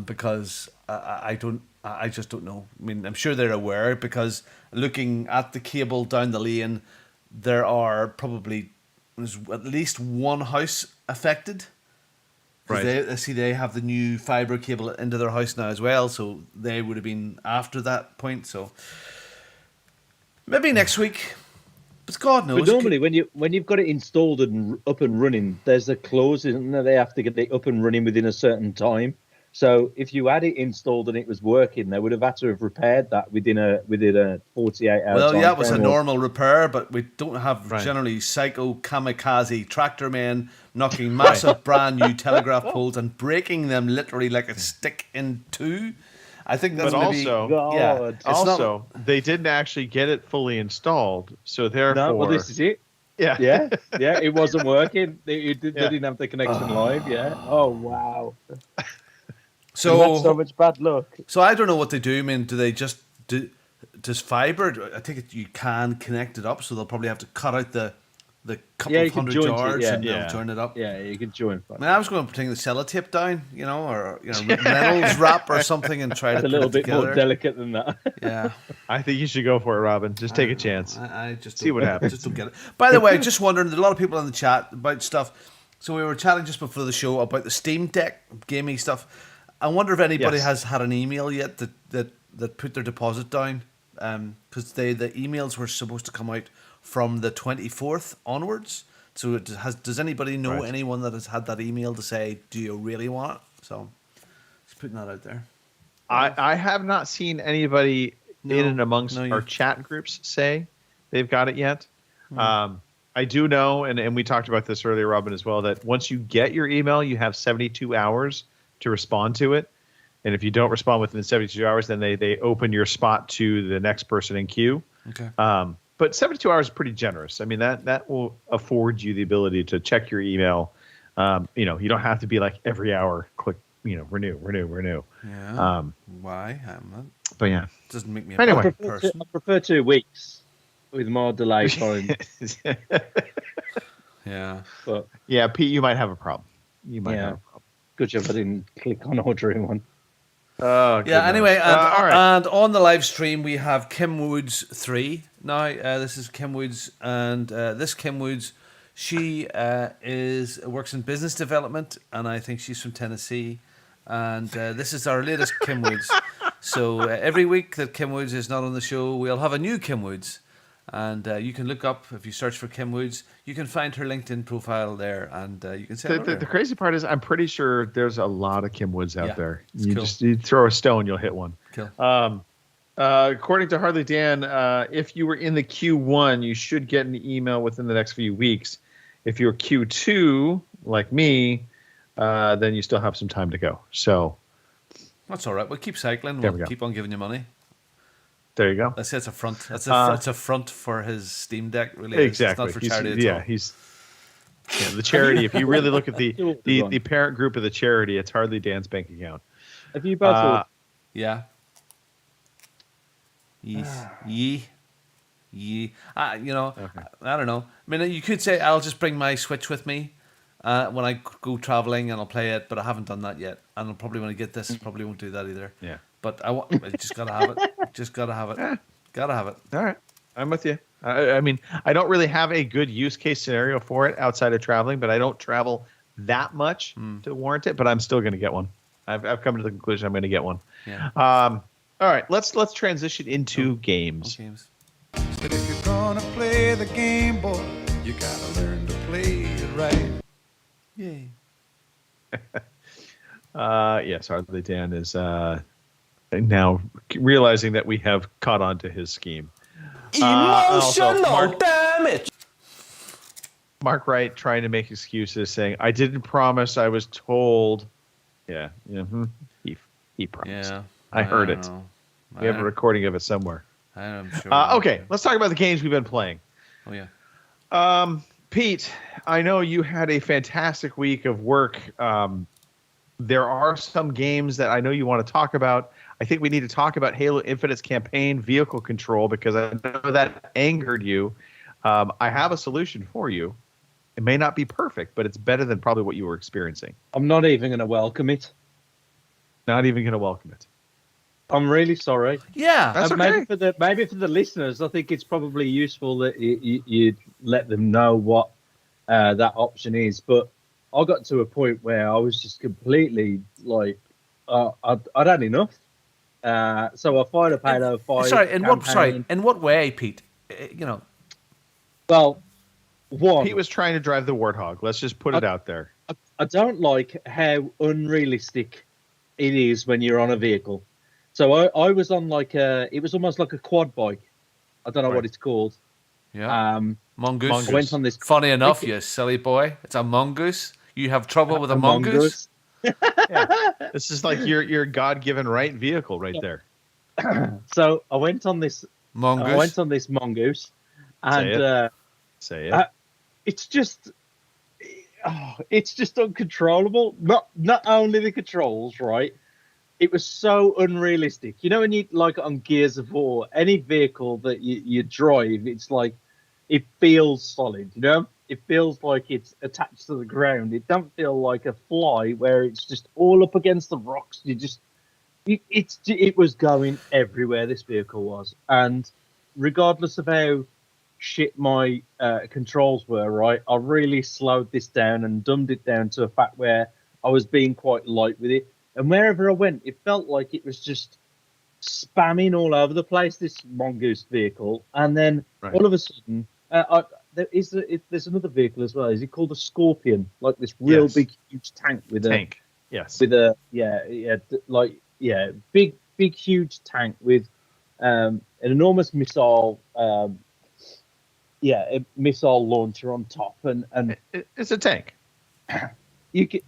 [SPEAKER 1] because I just don't know. I mean, I'm sure they're aware, because looking at the cable down the lane, there's at least one house affected. Right. They have the new fibre cable into their house now as well, so they would have been after that point. So maybe next week, but God knows.
[SPEAKER 3] But normally, when you've got it installed and up and running, there's a clause in there they have to get it up and running within a certain time. So if you had it installed and it was working, they would have had to have repaired that within a 48 hours.
[SPEAKER 1] Well, yeah, it was a normal repair, but we don't have generally psycho kamikaze tractor men knocking massive brand new telegraph poles and breaking them literally like a stick in two. I think that's
[SPEAKER 2] they didn't actually get it fully installed, so therefore.
[SPEAKER 3] No, well, this is it.
[SPEAKER 2] Yeah,
[SPEAKER 3] it wasn't working. They didn't have the connection live. Yeah. Oh wow.
[SPEAKER 1] So
[SPEAKER 3] that's so much bad luck.
[SPEAKER 1] So I don't know what they do. I mean, do they just does fibre? I think you can connect it up, so they'll probably have to cut out the couple of hundred yards and they'll join it up.
[SPEAKER 3] Yeah, you can join.
[SPEAKER 1] I mean, I was going to put the sellotape down, or Reynolds wrap or something, and try to.
[SPEAKER 3] It's a little bit more delicate than that.
[SPEAKER 1] Yeah,
[SPEAKER 2] I think you should go for it, Robin. Just take a chance.
[SPEAKER 1] I just
[SPEAKER 2] see what happens.
[SPEAKER 1] Just don't get it. By the way, just wondering, there's a lot of people in the chat about stuff. So we were chatting just before the show about the Steam Deck gaming stuff. I wonder if anybody has had an email yet that put their deposit down, because the emails were supposed to come out from the 24th onwards. So does anybody know anyone that has had that email to say, do you really want it? So just putting that out there.
[SPEAKER 2] I have not seen anybody in and amongst our chat groups say they've got it yet. I do know, and we talked about this earlier, Robin, as well, that once you get your email, you have 72 hours to respond to it. And if you don't respond within 72 hours, then they open your spot to the next person in queue. Okay. But 72 hours is pretty generous. I mean, that will afford you the ability to check your email. You don't have to be like every hour, click, renew.
[SPEAKER 1] Yeah. Why? I'm not.
[SPEAKER 2] But yeah.
[SPEAKER 1] It doesn't make me a bad person.
[SPEAKER 3] I prefer 2 weeks with more delay time.
[SPEAKER 1] Yeah.
[SPEAKER 3] But
[SPEAKER 2] yeah, Pete, you might have a problem. You might have a problem.
[SPEAKER 3] Good job I didn't click on ordering one.
[SPEAKER 2] Oh,
[SPEAKER 1] yeah. Anyway,
[SPEAKER 2] all right.
[SPEAKER 1] And on the live stream we have Kim Woods 3 now. This is Kim Woods, and this Kim Woods, she works in business development, and I think she's from Tennessee. And this is our latest Kim Woods. So every week that Kim Woods is not on the show, we'll have a new Kim Woods. And you can look up, if you search for Kim Woods, you can find her LinkedIn profile there, and you can say hello to her.
[SPEAKER 2] The crazy part is I'm pretty sure there's a lot of Kim Woods out there.
[SPEAKER 1] it's
[SPEAKER 2] You
[SPEAKER 1] cool.
[SPEAKER 2] you throw a stone, you'll hit one.
[SPEAKER 1] Cool.
[SPEAKER 2] According to Hardly Dan, if you were in the Q1, you should get an email within the next few weeks. If you're Q2, like me, then you still have some time to go. So
[SPEAKER 1] That's all right. We'll keep cycling.
[SPEAKER 2] There we
[SPEAKER 1] We'll
[SPEAKER 2] go.
[SPEAKER 1] keep on giving you money.
[SPEAKER 2] there you go.
[SPEAKER 1] That's it's a front. That's it's a front for his Steam Deck. Really,
[SPEAKER 2] Exactly.
[SPEAKER 1] It's not for charity at all.
[SPEAKER 2] He's the charity. If you really look at the
[SPEAKER 3] Still the one.
[SPEAKER 2] the parent group of the charity, it's Hardly Dan's bank account.
[SPEAKER 3] Have you both?
[SPEAKER 1] Yeah. Yes. Ye. You know, I don't know. I mean, you could say I'll just bring my Switch with me when I go traveling and I'll play it, but I haven't done that yet. And I'll probably when I get this, probably won't do that either.
[SPEAKER 2] Yeah.
[SPEAKER 1] But I just gotta have it. Just gotta have it. Gotta have it.
[SPEAKER 2] All right. I'm with you. I mean, I don't really have a good use case scenario for it outside of traveling, but I don't travel that much to warrant it. But I'm still going to get one. I've come to the conclusion I'm going to get one.
[SPEAKER 1] Yeah.
[SPEAKER 2] All right. Let's transition into games.
[SPEAKER 1] Games.
[SPEAKER 5] But if you're gonna play the game, boy, you gotta learn to play it right.
[SPEAKER 1] Yay.
[SPEAKER 2] Yes, Hardly Dan is now realizing that we have caught on to his scheme.
[SPEAKER 7] Emotional damage.
[SPEAKER 2] Mark Wright trying to make excuses, saying, "I didn't promise. I was told." Yeah. He promised.
[SPEAKER 1] Yeah.
[SPEAKER 2] I heard it.
[SPEAKER 1] know.
[SPEAKER 2] We have a recording of it somewhere.
[SPEAKER 1] I'm sure.
[SPEAKER 2] Okay, let's talk about the games we've been playing.
[SPEAKER 1] Oh yeah.
[SPEAKER 2] Pete, I know you had a fantastic week of work. There are some games that I know you want to talk about. I think we need to talk about Halo Infinite's campaign vehicle control because I know that angered you. I have a solution for you. It may not be perfect, but it's better than probably what you were experiencing.
[SPEAKER 3] I'm not even going to welcome it.
[SPEAKER 2] Not even going to welcome it.
[SPEAKER 3] I'm really sorry.
[SPEAKER 1] Yeah.
[SPEAKER 2] That's
[SPEAKER 3] And
[SPEAKER 2] okay.
[SPEAKER 3] maybe for the listeners, I think it's probably useful that you let them know what that option is. But I got to a point where I was just completely like, I'd had enough. So I fired up Halo 5.
[SPEAKER 1] Sorry. In what? Sorry.
[SPEAKER 3] campaign.
[SPEAKER 1] In what way, Pete? You know.
[SPEAKER 3] Well, one,
[SPEAKER 2] Pete was trying to drive the Warthog. Let's just put it out there.
[SPEAKER 3] I don't like how unrealistic it is when you're on a vehicle. So I was on it was almost like a quad bike. I don't know what it's called.
[SPEAKER 1] Yeah. Mongoose.
[SPEAKER 3] I went on this.
[SPEAKER 1] Funny enough, you silly boy. It's a mongoose. You have trouble with a mongoose?
[SPEAKER 2] This is like your God-given right vehicle right there.
[SPEAKER 3] So I went on this.
[SPEAKER 1] Mongoose.
[SPEAKER 3] I went on this mongoose, and
[SPEAKER 2] Say it.
[SPEAKER 3] it's just uncontrollable. Not only the controls, right? It was so unrealistic. You know, when you like on Gears of War, any vehicle that you drive, it's like it feels solid. You know, it feels like it's attached to the ground. It don't feel like a fly where it's just all up against the rocks. It was going everywhere. This vehicle was, and regardless of how shit my controls were, right, I really slowed this down and dumbed it down to a fact where I was being quite light with it. And wherever I went, it felt like it was just spamming all over the place, this mongoose vehicle. And then all of a sudden, there's another vehicle as well. Is it called a Scorpion? Like this real big, huge tank with
[SPEAKER 2] tank. Yes.
[SPEAKER 3] With a big, huge tank with an enormous missile. A missile launcher on top, and
[SPEAKER 2] it's a tank.
[SPEAKER 3] You can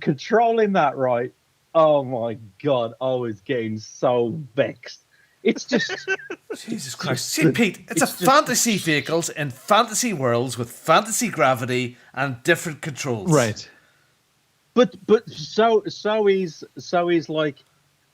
[SPEAKER 3] controlling that, right? Oh my god, I was getting so vexed. It's just
[SPEAKER 1] Jesus Christ. See, Pete, it's a fantasy vehicles in fantasy worlds with fantasy gravity and different controls.
[SPEAKER 2] Right.
[SPEAKER 3] But so is like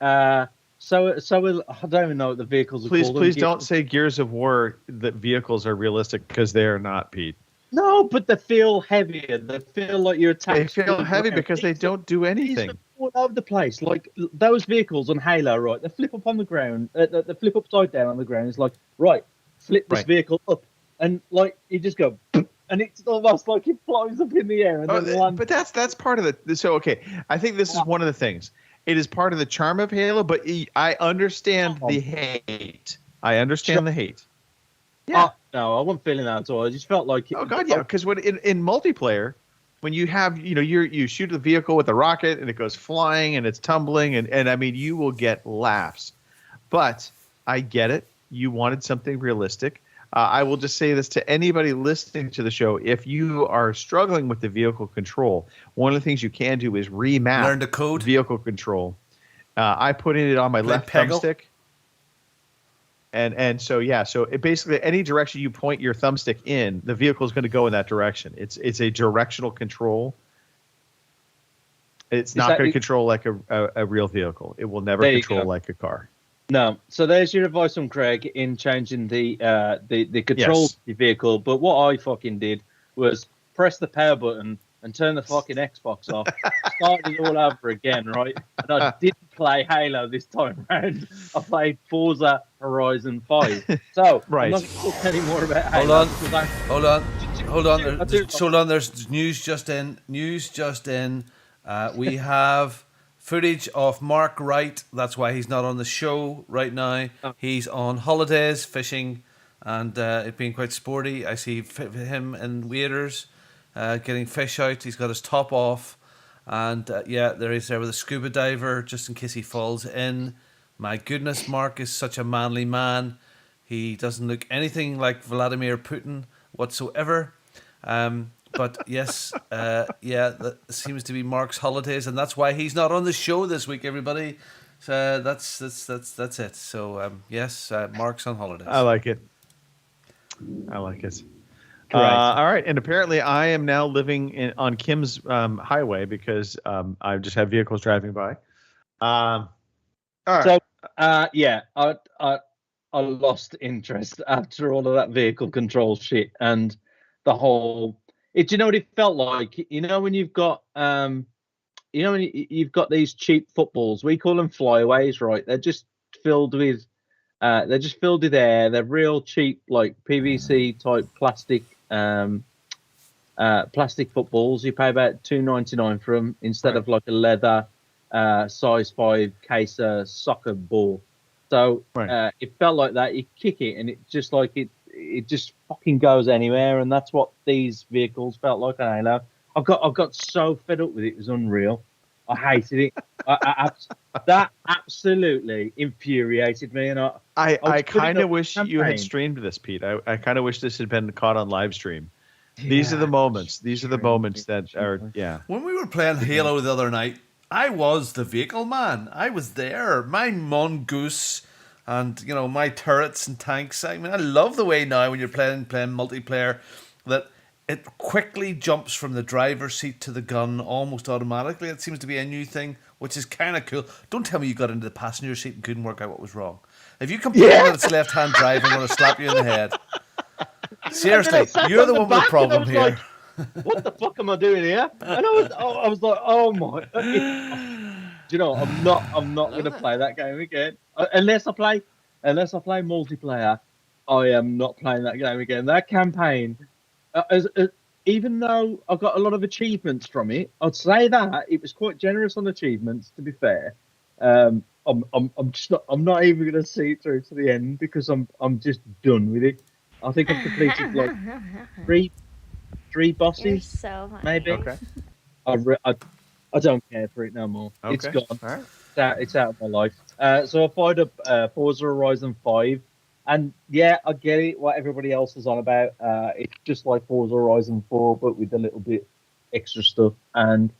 [SPEAKER 3] I don't even know what the vehicles are called.
[SPEAKER 2] Please don't say Gears of War that vehicles are realistic because they are not, Pete.
[SPEAKER 3] No, but they feel heavier. They feel like you're attached.
[SPEAKER 2] They feel heavy because they don't do anything.
[SPEAKER 3] All over the place. Like those vehicles on Halo, right? They flip up on the ground. They flip upside down on the ground. It's like, right, flip this vehicle up, and like you just go, and it's almost like it flies up in the air and then lands.
[SPEAKER 2] But that's part of it. So okay, I think this is one of the things. It is part of the charm of Halo, but I understand the hate. I understand the hate. Yeah.
[SPEAKER 3] No, I wasn't feeling that at all. I just felt like.
[SPEAKER 2] Oh God, yeah. Because when in multiplayer, when you have you shoot the vehicle with a rocket and it goes flying and it's tumbling and I mean you will get laughs, but I get it. You wanted something realistic. I will just say this to anybody listening to the show: if you are struggling with the vehicle control, one of the things you can do is remap
[SPEAKER 1] Learn the code.
[SPEAKER 2] vehicle control. I put it on my left thumbstick. And so yeah, so it basically any direction you point your thumbstick in, the vehicle is going to go in that direction. It's a directional control. It's not going to control like a real vehicle. It will never control like a car.
[SPEAKER 3] No. So there's your advice from Craig in changing the control of the vehicle. But what I fucking did was press the power button and turn the fucking Xbox off, started it all over again, right? And I didn't play Halo this time round. I played Forza Horizon 5. So
[SPEAKER 2] right.
[SPEAKER 3] I'm not going to talk any more about Halo.
[SPEAKER 1] Hold on. There's news just in. We have footage of Mark Wright. That's why he's not on the show right now. He's on holidays, fishing, and it being quite sporty. I see him in waders. Getting fish out. He's got his top off, and there he's there with a scuba diver just in case he falls in. My goodness, Mark is such a manly man. He doesn't look anything like Vladimir Putin whatsoever. But yes, that seems to be Mark's holidays, and that's why he's not on the show this week. Everybody, so that's it. So yes, Mark's on holidays.
[SPEAKER 2] I like it. All right, and apparently I am now living on Kim's highway because I just have vehicles driving by. All right.
[SPEAKER 3] So I lost interest after all of that vehicle control shit and the whole. Do you know what it felt like? You know when you've got when you've got these cheap footballs, we call them flyaways, right? They're just filled with air. They're real cheap, like PVC type plastic footballs. You pay about $2.99 for them instead of like a leather size 5 case soccer ball. So it felt like that. You kick it and it just like it just fucking goes anywhere, and that's what these vehicles felt like. I know. I got so fed up with it. It was unreal. I hated it. That absolutely infuriated me, and
[SPEAKER 2] I kind of wish you had streamed this, Pete. I kind of wish this had been caught on live stream. These are the moments. These are the moments that are
[SPEAKER 1] When we were playing Halo the other night, I was the vehicle man. I was there. My mongoose and my turrets and tanks. I mean, I love the way now when you're playing multiplayer that it quickly jumps from the driver's seat to the gun almost automatically. It seems to be a new thing, which is kind of cool. Don't tell me you got into the passenger seat and couldn't work out what was wrong. If you complain that it's left-hand drive, I'm going to slap you in the head. Seriously, you're the one with the problem here.
[SPEAKER 3] Like, what the fuck am I doing here? And I was like, oh my. Do you know, I'm not going to play that game again. Unless I play multiplayer, I am not playing that game again. That campaign, even though I got a lot of achievements from it, I'd say that it was quite generous on achievements. To be fair, I'm not even going to see it through to the end because I'm just done with it. I think I've completed like three bosses.
[SPEAKER 10] You're so funny.
[SPEAKER 3] Maybe.
[SPEAKER 2] Okay.
[SPEAKER 3] I don't care for it no more.
[SPEAKER 2] Okay.
[SPEAKER 3] It's gone.
[SPEAKER 2] All right.
[SPEAKER 3] It's out of my life. So I fired up Forza Horizon 5. And yeah, I get it, what everybody else is on about. It's just like Forza Horizon 4, but with a little bit extra stuff. And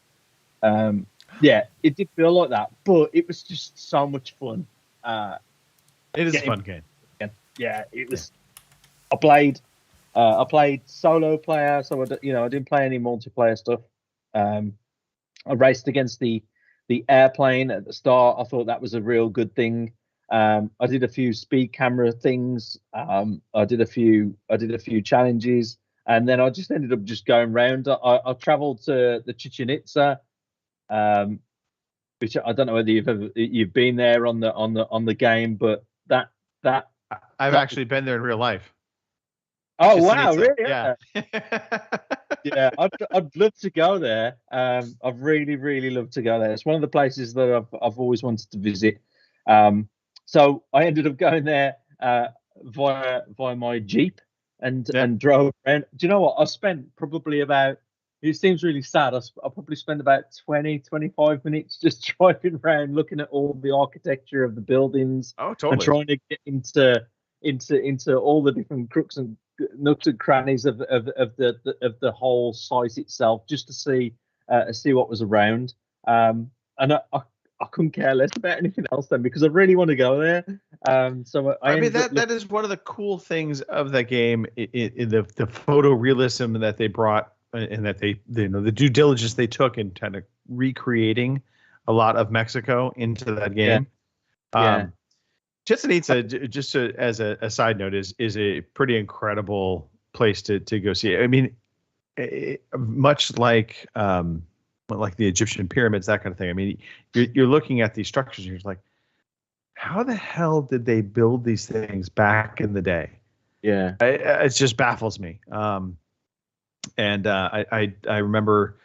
[SPEAKER 3] it did feel like that. But it was just so much fun.
[SPEAKER 2] It is a fun game.
[SPEAKER 3] Yeah, it was. I played solo player, so I didn't play any multiplayer stuff. I raced against the airplane at the start. I thought that was a real good thing. I did a few speed camera things. I did a few challenges, and then I just ended up just going round. I travelled to the Chichen Itza, which I don't know whether you've been there on the game, but that
[SPEAKER 2] I've actually been there in real life.
[SPEAKER 3] Oh
[SPEAKER 2] Chichen
[SPEAKER 3] wow,
[SPEAKER 2] Itza.
[SPEAKER 3] really?
[SPEAKER 2] Yeah.
[SPEAKER 3] Yeah, I'd love to go there. I've really loved to go there. It's one of the places that I've always wanted to visit. So I ended up going there via my Jeep and
[SPEAKER 2] Yeah.
[SPEAKER 3] and drove around. Do you know what? I spent probably about. It seems really sad. I probably spent about 20-25 minutes just driving around, looking at all the architecture of the buildings
[SPEAKER 2] Oh,
[SPEAKER 3] and
[SPEAKER 2] totally.
[SPEAKER 3] trying to get into all the different crooks and nooks and crannies of the whole site itself, just to see what was around. And I couldn't care less about anything else then, because I really want to go there. So I
[SPEAKER 2] mean,
[SPEAKER 3] ended up
[SPEAKER 2] that is one of the cool things of that game, the photorealism that they brought, and that they the due diligence they took in kind of recreating a lot of Mexico into that game.
[SPEAKER 3] Yeah.
[SPEAKER 2] Chichen Itza, just as a side note, is a pretty incredible place to go see. I mean, much like the Egyptian pyramids, that kind of thing. I mean, you're looking at these structures and you're like, how the hell did they build these things back in the day?
[SPEAKER 3] Yeah.
[SPEAKER 2] It just baffles me. And I remember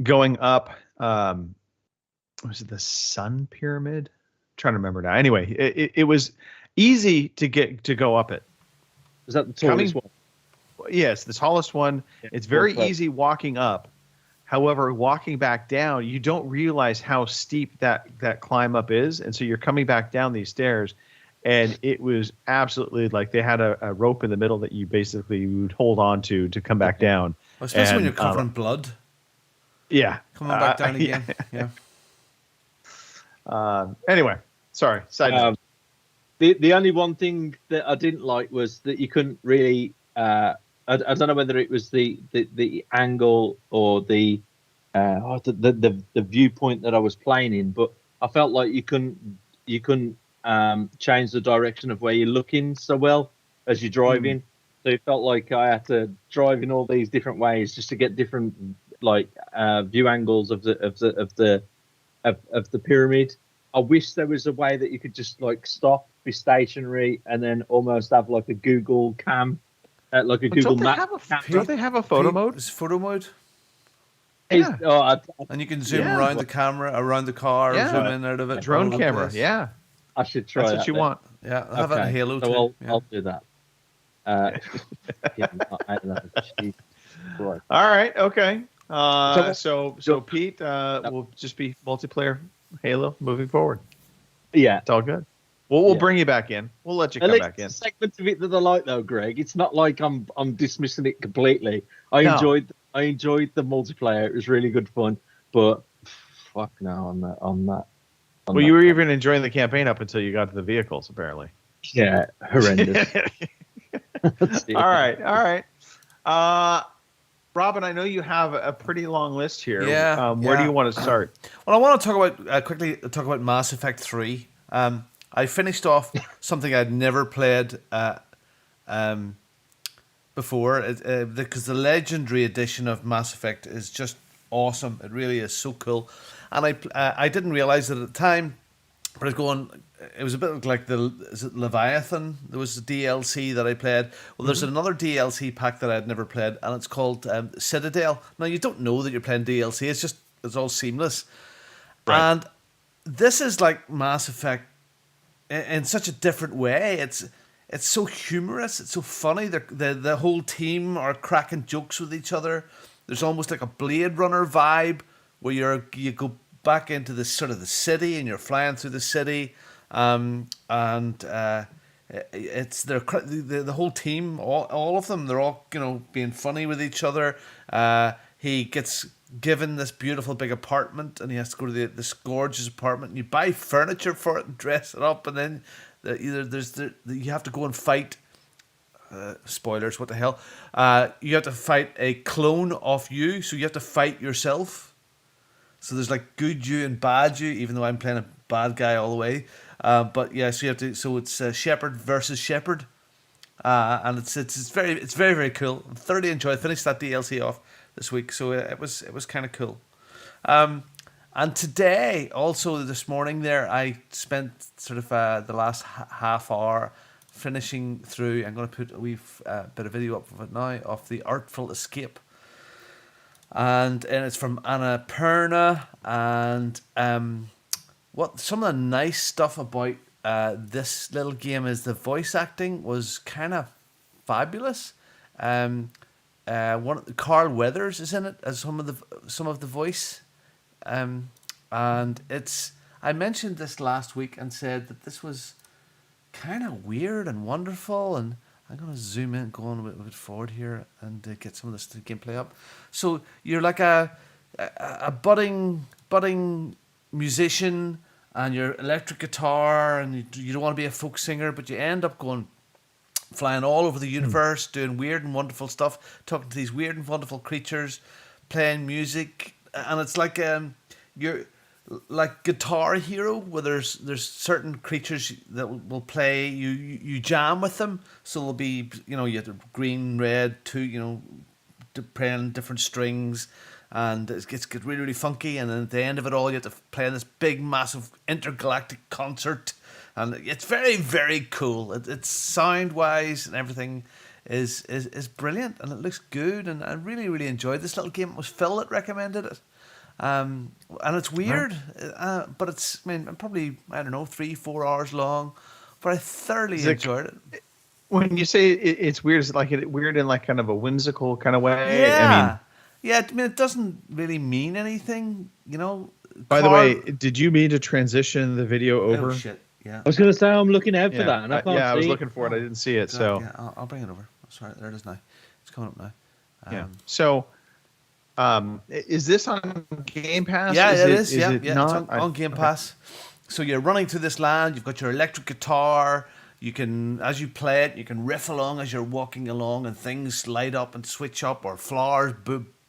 [SPEAKER 2] going up. Was it the Sun Pyramid? I'm trying to remember now. Anyway, it was easy to go up it.
[SPEAKER 3] Is that the tallest one?
[SPEAKER 2] Yes, the tallest one.
[SPEAKER 3] Yeah,
[SPEAKER 2] It's very
[SPEAKER 3] cool.
[SPEAKER 2] easy walking up. However, walking back down, you don't realize how steep that climb up is, and so you're coming back down these stairs, and it was absolutely like they had a rope in the middle that you basically would hold on to come back down.
[SPEAKER 1] Well, especially when
[SPEAKER 2] And,
[SPEAKER 1] you're covered in blood.
[SPEAKER 2] Yeah,
[SPEAKER 1] Coming back down again. Yeah.
[SPEAKER 2] Anyway, sorry. Side note.
[SPEAKER 3] The only one thing that I didn't like was that you couldn't really. I don't know whether it was the angle or the viewpoint that I was playing in, but I felt like you couldn't change the direction of where you're looking so well as you're driving. So it felt like I had to drive in all these different ways just to get different view angles of the pyramid. I wish there was a way that you could just stop, be stationary, and then almost have like a Google cam, like a Google map.
[SPEAKER 2] Don't they have a photo mode?
[SPEAKER 1] It's photo mode.
[SPEAKER 2] Yeah.
[SPEAKER 1] And you can zoom
[SPEAKER 2] Yeah.
[SPEAKER 1] around the camera, around the car,
[SPEAKER 2] Yeah.
[SPEAKER 1] zoom in out of it.
[SPEAKER 2] Drone
[SPEAKER 1] all over the
[SPEAKER 2] camera.
[SPEAKER 1] place.
[SPEAKER 2] Yeah,
[SPEAKER 3] I should try
[SPEAKER 2] that's
[SPEAKER 3] that
[SPEAKER 2] what you
[SPEAKER 3] then.
[SPEAKER 2] want.
[SPEAKER 1] Yeah, I have it in Halo
[SPEAKER 3] so
[SPEAKER 1] too.
[SPEAKER 3] I'll do that. Yeah, I don't know. Jeez. Right.
[SPEAKER 2] All right. Okay. So Pete, will just be multiplayer Halo moving forward.
[SPEAKER 3] Yeah.
[SPEAKER 2] It's all good. We'll
[SPEAKER 3] Yeah.
[SPEAKER 2] bring you back in. We'll let you
[SPEAKER 3] At
[SPEAKER 2] come
[SPEAKER 3] least
[SPEAKER 2] back in.
[SPEAKER 3] it's a segment of it that I like, though, Greg. It's not like I'm dismissing it completely.
[SPEAKER 2] No.
[SPEAKER 3] I enjoyed the multiplayer. It was really good fun. But fuck no, on that.
[SPEAKER 2] Well, you were even enjoying the campaign up until you got to the vehicles, apparently.
[SPEAKER 3] Yeah, horrendous. That's it.
[SPEAKER 2] All right. Robin, I know you have a pretty long list here.
[SPEAKER 1] Yeah,
[SPEAKER 2] Where do
[SPEAKER 1] yeah.
[SPEAKER 2] you want to start?
[SPEAKER 1] Well, I want to talk about quickly talk about Mass Effect 3. I finished off something I'd never played before, because the Legendary Edition of Mass Effect is just awesome. It really is so cool, and I didn't realize it at the time, but I was going. It was a bit like is it Leviathan? There was a DLC that I played. Well, there's another DLC pack that I'd never played, and it's called Citadel. Now you don't know that you're playing DLC. It's all seamless,
[SPEAKER 2] Right.
[SPEAKER 1] and this is like Mass Effect in such a different way. It's so humorous. It's so funny. The whole team are cracking jokes with each other. There's almost like a Blade Runner vibe where you go back into the sort of the city and you're flying through the city, it's the whole team, all of them. They're all being funny with each other. He gets given this beautiful big apartment, and he has to go to this gorgeous apartment. And you buy furniture for it and dress it up, and then you have to go and fight. Spoilers, what the hell? You have to fight a clone of you, so you have to fight yourself. So there's like good you and bad you, even though I'm playing a bad guy all the way. But yeah, so you have to. So it's Shepard versus Shepard, and it's very very cool. I thoroughly enjoyed. I finished that DLC off this week, so it was kind of cool. And today, also this morning, there I spent sort of the last half hour finishing through. I'm going to put a wee bit of video up of it now, of The Artful Escape. And it's from Annapurna. And what some of the nice stuff about this little game is the voice acting was kind of fabulous. Carl Weathers is in it as some of the voice. And it's, I mentioned this last week and said that this was kind of weird and wonderful, and I'm going to zoom in, go on a bit forward here and get some of this gameplay up. So you're like a budding musician, and your electric guitar, and you don't want to be a folk singer, but you end up flying all over the universe, doing weird and wonderful stuff, talking to these weird and wonderful creatures, playing music, and it's like you're like Guitar Hero, where there's certain creatures that will play. You jam with them, so there'll be you have the green, red, two playing different strings. And it gets really, really funky. And then at the end of it all, you have to play in this big, massive intergalactic concert. And it's very, very cool. It's sound-wise and everything is brilliant. And it looks good. And I really, really enjoyed this little game. It was Phil that recommended it. And it's weird. But it's, probably, 3-4 hours long. But I thoroughly enjoyed it.
[SPEAKER 2] When you say it's weird, is it like weird in like kind of a whimsical kind of way?
[SPEAKER 1] Yeah. Yeah, it doesn't really mean anything,
[SPEAKER 2] By the way, did you mean to transition the video over?
[SPEAKER 1] Oh, shit, yeah.
[SPEAKER 3] I was going to say I'm looking out for that, and I can't see.
[SPEAKER 2] I was looking for it. I didn't see it, so.
[SPEAKER 1] Yeah, I'll bring it over. Sorry, there it is now. It's coming up now.
[SPEAKER 2] Yeah. So, is this on Game Pass?
[SPEAKER 1] Yeah, it is.
[SPEAKER 2] Is it not?
[SPEAKER 1] It's on Game Pass. So you're running through this land. You've got your electric guitar. You can, as you play it, you can riff along as you're walking along, and things light up and switch up, or flowers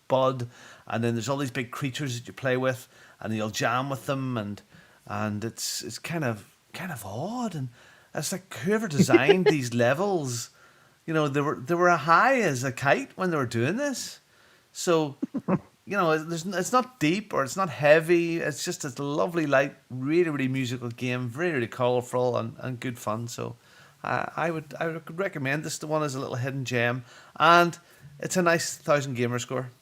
[SPEAKER 1] bud, and then there's all these big creatures that you play with, and you'll jam with them, and it's kind of odd, and it's like whoever designed these levels, they were high as a kite when they were doing this, so it's not deep or it's not heavy. It's just a lovely, light, really, really musical game, very, really colourful and good fun. So I would recommend this. The one is a little hidden gem, and it's a nice 1,000 gamer score.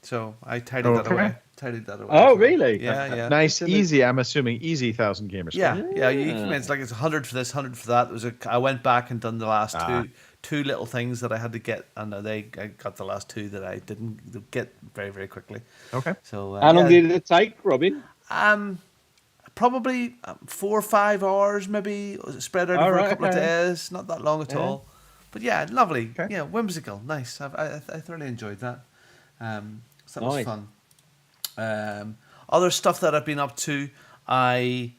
[SPEAKER 1] So I tidied that away.
[SPEAKER 3] Oh, really?
[SPEAKER 1] Yeah.
[SPEAKER 2] Nice, easy. I'm assuming easy 1,000 gamer score.
[SPEAKER 1] Yeah. It's like it's 100 for this, 100 for that. I went back and done the last two little things that I had to get, and I got the last two that I didn't get very, very quickly.
[SPEAKER 2] Okay.
[SPEAKER 1] So
[SPEAKER 3] how long did it take, Robin?
[SPEAKER 1] Probably 4 or 5 hours, maybe spread out over a couple of days. Not that long at all. But yeah, lovely. Okay. Yeah, whimsical, nice. I thoroughly enjoyed that. So that was fun. Other stuff that I've been up to, I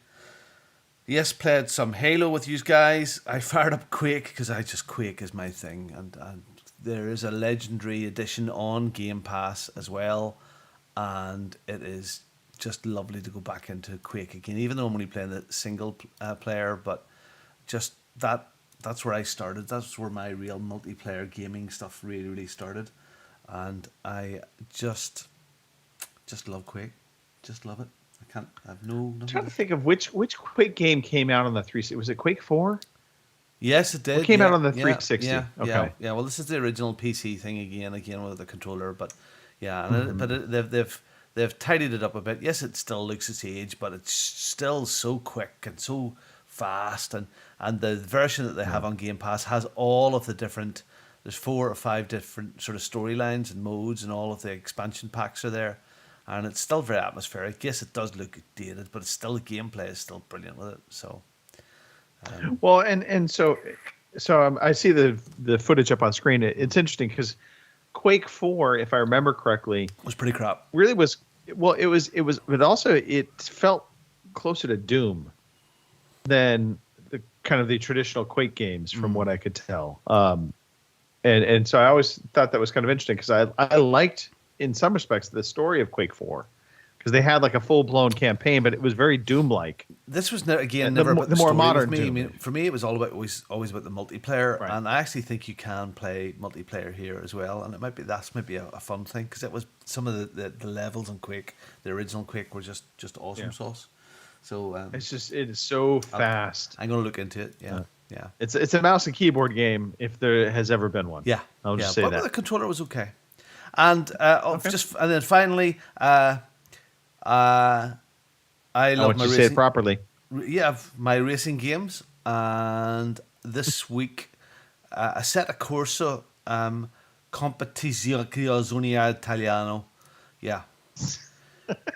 [SPEAKER 1] played some Halo with you guys. I fired up Quake because Quake is my thing, and there is a Legendary Edition on Game Pass as well, and it is just lovely to go back into Quake again, even though I'm only playing the single player, but just that's where I started. That's where my real multiplayer gaming stuff really, really started. And I just love Quake. Just love it. I have no.
[SPEAKER 2] I'm trying to think of which Quake game came out on the 360. Was it Quake 4?
[SPEAKER 1] Yes, it did.
[SPEAKER 2] It came out on the 360.
[SPEAKER 1] Yeah,
[SPEAKER 2] okay.
[SPEAKER 1] Yeah. Well, this is the original PC thing again with the controller, but yeah, they've tidied it up a bit. Yes, it still looks its age, but it's still so quick and so fast, and the version that they have on Game Pass has all of the different. There's 4 or 5 different sort of storylines and modes, and all of the expansion packs are there. And it's still very atmospheric. Yes, it does look dated, but it's still, the gameplay is still brilliant with it. So,
[SPEAKER 2] well, and so I see the footage up on screen. It's interesting because Quake 4, if I remember correctly,
[SPEAKER 1] was pretty crap.
[SPEAKER 2] Really was. Well, it was, but also it felt closer to Doom than the kind of the traditional Quake games, from what I could tell. And so I always thought that was kind of interesting because I liked, in some respects, the story of Quake 4 because they had like a full-blown campaign, but it was very Doom-like.
[SPEAKER 1] This was never about the
[SPEAKER 2] more
[SPEAKER 1] story
[SPEAKER 2] modern
[SPEAKER 1] with me.
[SPEAKER 2] Doom.
[SPEAKER 1] I mean, for me, it was always about the multiplayer,
[SPEAKER 2] Right.
[SPEAKER 1] and I actually think you can play multiplayer here as well, and that's maybe a fun thing because it was some of the levels in Quake, the original Quake, were just awesome sauce. So
[SPEAKER 2] it is so fast.
[SPEAKER 1] I'm going to look into it. Yeah. Yeah.
[SPEAKER 2] It's a mouse and keyboard game if there has ever been one.
[SPEAKER 1] Yeah.
[SPEAKER 2] I'll just say
[SPEAKER 1] but
[SPEAKER 2] that.
[SPEAKER 1] the controller was okay. And and then finally, I
[SPEAKER 2] I
[SPEAKER 1] love
[SPEAKER 2] want
[SPEAKER 1] my
[SPEAKER 2] you to
[SPEAKER 1] racing.
[SPEAKER 2] say it properly.
[SPEAKER 1] Yeah, my racing games, and this week Assetto Corsa Competizione Italiano. Yeah.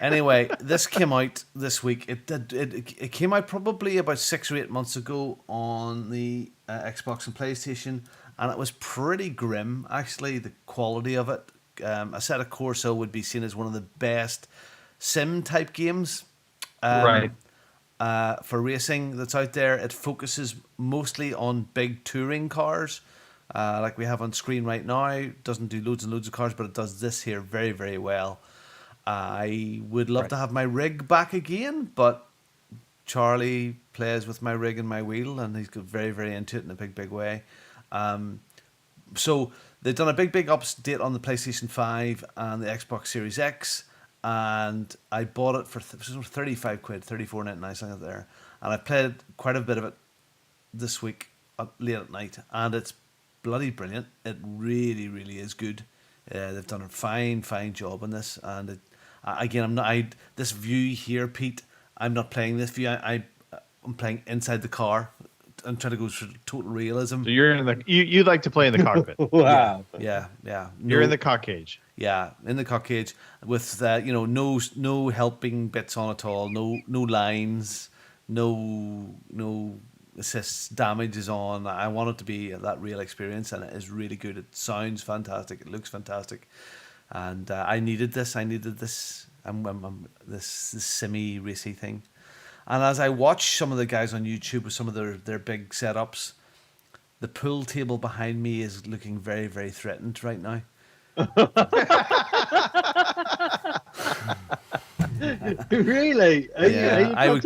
[SPEAKER 1] Anyway, this came out this week. It came out probably about 6 or 8 months ago on the Xbox and PlayStation, and it was pretty grim. Actually, the quality of it. Assetto Corsa would be seen as one of the best sim type games.
[SPEAKER 2] Right.
[SPEAKER 1] For racing that's out there. It focuses mostly on big touring cars, like we have on screen right now. It doesn't do loads and loads of cars, but it does this here very, very well. I would love to have my rig back again, but Charlie plays with my rig and my wheel, and he's got very, very into it in a big, big way. So they've done a big, big update on the PlayStation 5 and the Xbox Series X, and I bought it for 35 quid, 34.99, something like there. And I played quite a bit of it this week late at night, and it's bloody brilliant. It really, really is good. They've done a fine, fine job on this, and again, this view here, Pete. I'm not playing this view. I'm playing inside the car. I'm trying to go for total realism.
[SPEAKER 2] So you're in the you like to play in the cockpit.
[SPEAKER 3] Wow.
[SPEAKER 1] Yeah.
[SPEAKER 2] You're in the cock cage.
[SPEAKER 1] Yeah, in the cock cage with no helping bits on at all. No lines. No assists. Damage is on. I want it to be that real experience, and it is really good. It sounds fantastic. It looks fantastic, and I needed this. This simmy racy thing. And as I watch some of the guys on YouTube with some of their big setups, the pool table behind me is looking very, very threatened right now.
[SPEAKER 3] Really?
[SPEAKER 1] I would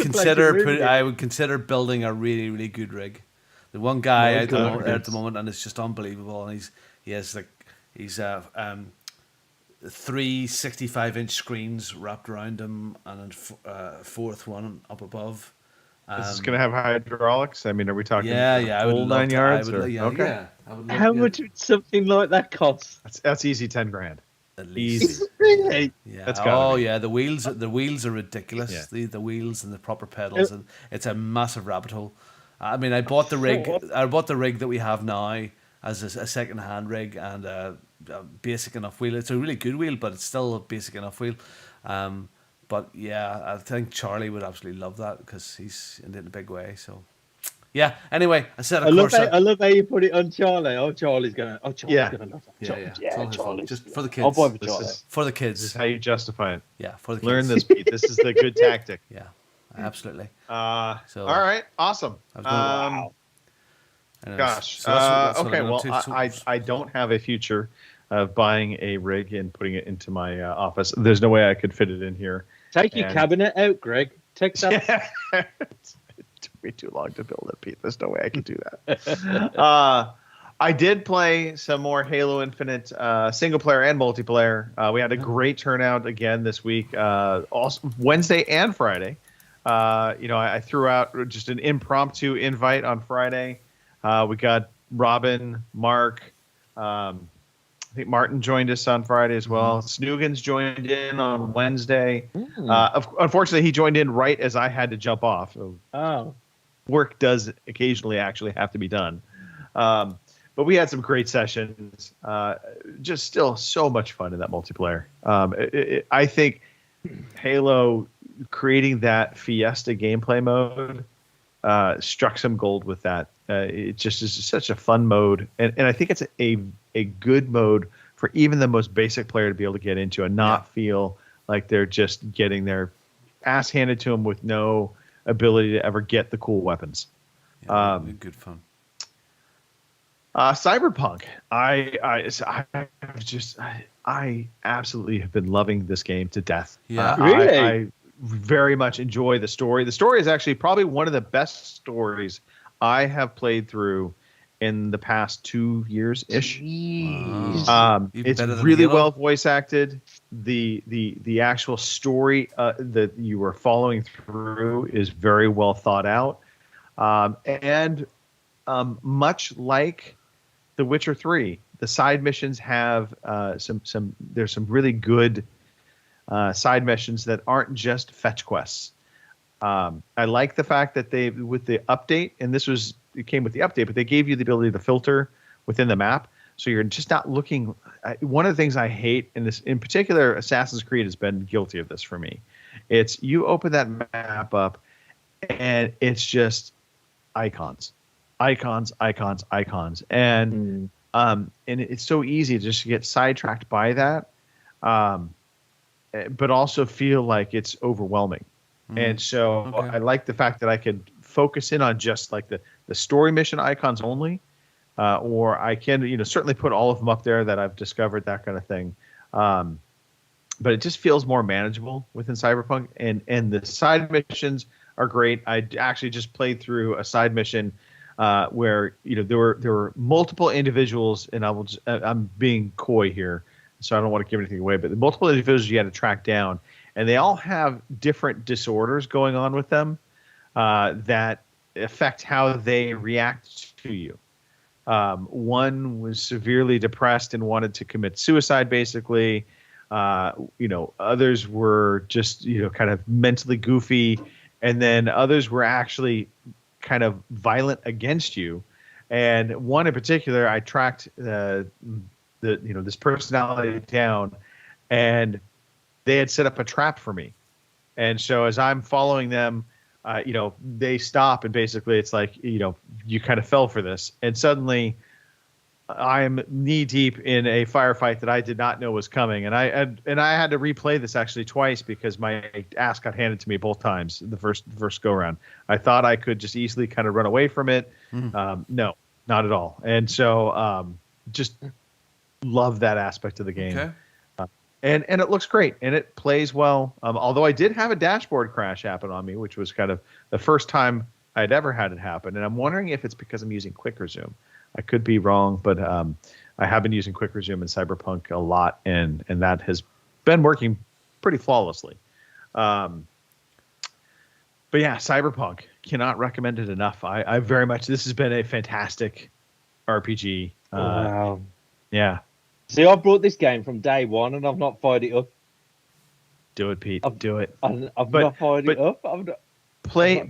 [SPEAKER 1] consider building a really, really good rig. The one guy out there at the moment, and it's just unbelievable. And he has 3 65-inch screens wrapped around him, and a fourth one up above.
[SPEAKER 2] Is this gonna have hydraulics? I mean, are we talking?
[SPEAKER 1] I would
[SPEAKER 2] full
[SPEAKER 1] love
[SPEAKER 2] 9
[SPEAKER 1] to-
[SPEAKER 2] yards.
[SPEAKER 1] I would,
[SPEAKER 2] or-
[SPEAKER 1] yeah,
[SPEAKER 2] okay,
[SPEAKER 1] yeah. I would love,
[SPEAKER 3] How much would something like that cost?
[SPEAKER 2] that's easy. 10 grand.
[SPEAKER 1] At least.
[SPEAKER 2] Easy.
[SPEAKER 3] Really?
[SPEAKER 1] Yeah.
[SPEAKER 2] That's gotta be.
[SPEAKER 1] Yeah. The wheels are ridiculous.
[SPEAKER 2] Yeah.
[SPEAKER 1] The wheels and the proper pedals, and it's a massive rabbit hole. I mean, I bought the rig. I bought the rig that we have now as a second-hand rig, and a basic enough wheel. It's a really good wheel, but it's still a basic enough wheel. But yeah, I think Charlie would absolutely love that because he's in it in a big way. So yeah. Anyway, I love
[SPEAKER 3] how you put it on Charlie. Charlie's gonna love that.
[SPEAKER 1] Yeah.
[SPEAKER 3] Yeah,
[SPEAKER 1] It's
[SPEAKER 3] Charlie.
[SPEAKER 1] just for the kids.
[SPEAKER 3] I'll buy for Charlie.
[SPEAKER 1] For the
[SPEAKER 2] This
[SPEAKER 1] kids.
[SPEAKER 2] is how you justify it.
[SPEAKER 1] Yeah, for the kids.
[SPEAKER 2] Learn this, Pete. This is the good tactic.
[SPEAKER 1] Yeah, absolutely. So
[SPEAKER 2] All right, awesome.
[SPEAKER 1] Anyways,
[SPEAKER 2] Gosh.
[SPEAKER 1] so that's what
[SPEAKER 2] Okay.
[SPEAKER 1] I'm
[SPEAKER 2] Well,
[SPEAKER 1] up to.
[SPEAKER 2] I don't have a future of buying a rig and putting it into my office. There's no way I could fit it in here.
[SPEAKER 3] Take your
[SPEAKER 2] And-
[SPEAKER 3] cabinet out, Greg. Take that.
[SPEAKER 2] It took me too long to build it, Pete. There's no way I can do that. I did play some more Halo Infinite single player and multiplayer. We had a great turnout again this week, also Wednesday and Friday. I threw out just an impromptu invite on Friday. We got Robin, Mark. I think Martin joined us on Friday as well. Snoogans joined in on Wednesday. Unfortunately, he joined in right as I had to jump off. So
[SPEAKER 3] Oh.
[SPEAKER 2] work does occasionally actually have to be done. But we had some great sessions. Just still so much fun in that multiplayer. I think Halo creating that Fiesta gameplay mode struck some gold with that. It just is such a fun mode, and I think it's a good mode for even the most basic player to be able to get into and not feel like they're just getting their ass handed to them with no ability to ever get the cool weapons.
[SPEAKER 1] Yeah, good fun.
[SPEAKER 2] Cyberpunk. I absolutely have been loving this game to death.
[SPEAKER 1] Yeah.
[SPEAKER 3] Really?
[SPEAKER 2] I very much enjoy the story. The story is actually probably one of the best stories I have played through in the past 2 years ish.
[SPEAKER 1] Even
[SPEAKER 2] It's
[SPEAKER 1] better than
[SPEAKER 2] really
[SPEAKER 1] Halo?
[SPEAKER 2] well voice acted. The actual story that you are following through is very well thought out. And much like The Witcher 3, the side missions have there's some really good side missions that aren't just fetch quests. I like the fact that they, with the update, and it came with the update, but they gave you the ability to filter within the map. So you're just not looking. One of the things I hate in particular, Assassin's Creed has been guilty of this for me. It's you open that map up and it's just icons, and it's so easy to just get sidetracked by that, but also feel like it's overwhelming. And so I like the fact that I could focus in on just like the story mission icons only, or I can certainly put all of them up there that I've discovered, that kind of thing. But it just feels more manageable within Cyberpunk, and the side missions are great. I actually just played through a side mission where there were multiple individuals, and I'm being coy here, so I don't want to give anything away, but the multiple individuals you had to track down, and they all have different disorders going on with them that affect how they react to you. One was severely depressed and wanted to commit suicide, basically. Others were just kind of mentally goofy, and then others were actually kind of violent against you. And one in particular, I tracked this personality down, and they had set up a trap for me. And so as I'm following them, they stop, and basically it's like, you kind of fell for this. And suddenly I'm knee deep in a firefight that I did not know was coming. And I had to replay this actually twice because my ass got handed to me both times the first go around. I thought I could just easily kind of run away from it. No, not at all. And so just love that aspect of the game.
[SPEAKER 1] Okay.
[SPEAKER 2] And it looks great, and it plays well. Although I did have a dashboard crash happen on me, which was kind of the first time I'd ever had it happen. And I'm wondering if it's because I'm using Quick Resume. I could be wrong, but I have been using Quick Resume in Cyberpunk a lot, and that has been working pretty flawlessly. But yeah, Cyberpunk, cannot recommend it enough. I very much, this has been a fantastic RPG.
[SPEAKER 3] Wow.
[SPEAKER 2] Yeah.
[SPEAKER 3] See, I brought this game from day one, and I've not fired it up.
[SPEAKER 2] Do it, Pete. Do it.
[SPEAKER 3] I've not fired it up. I've not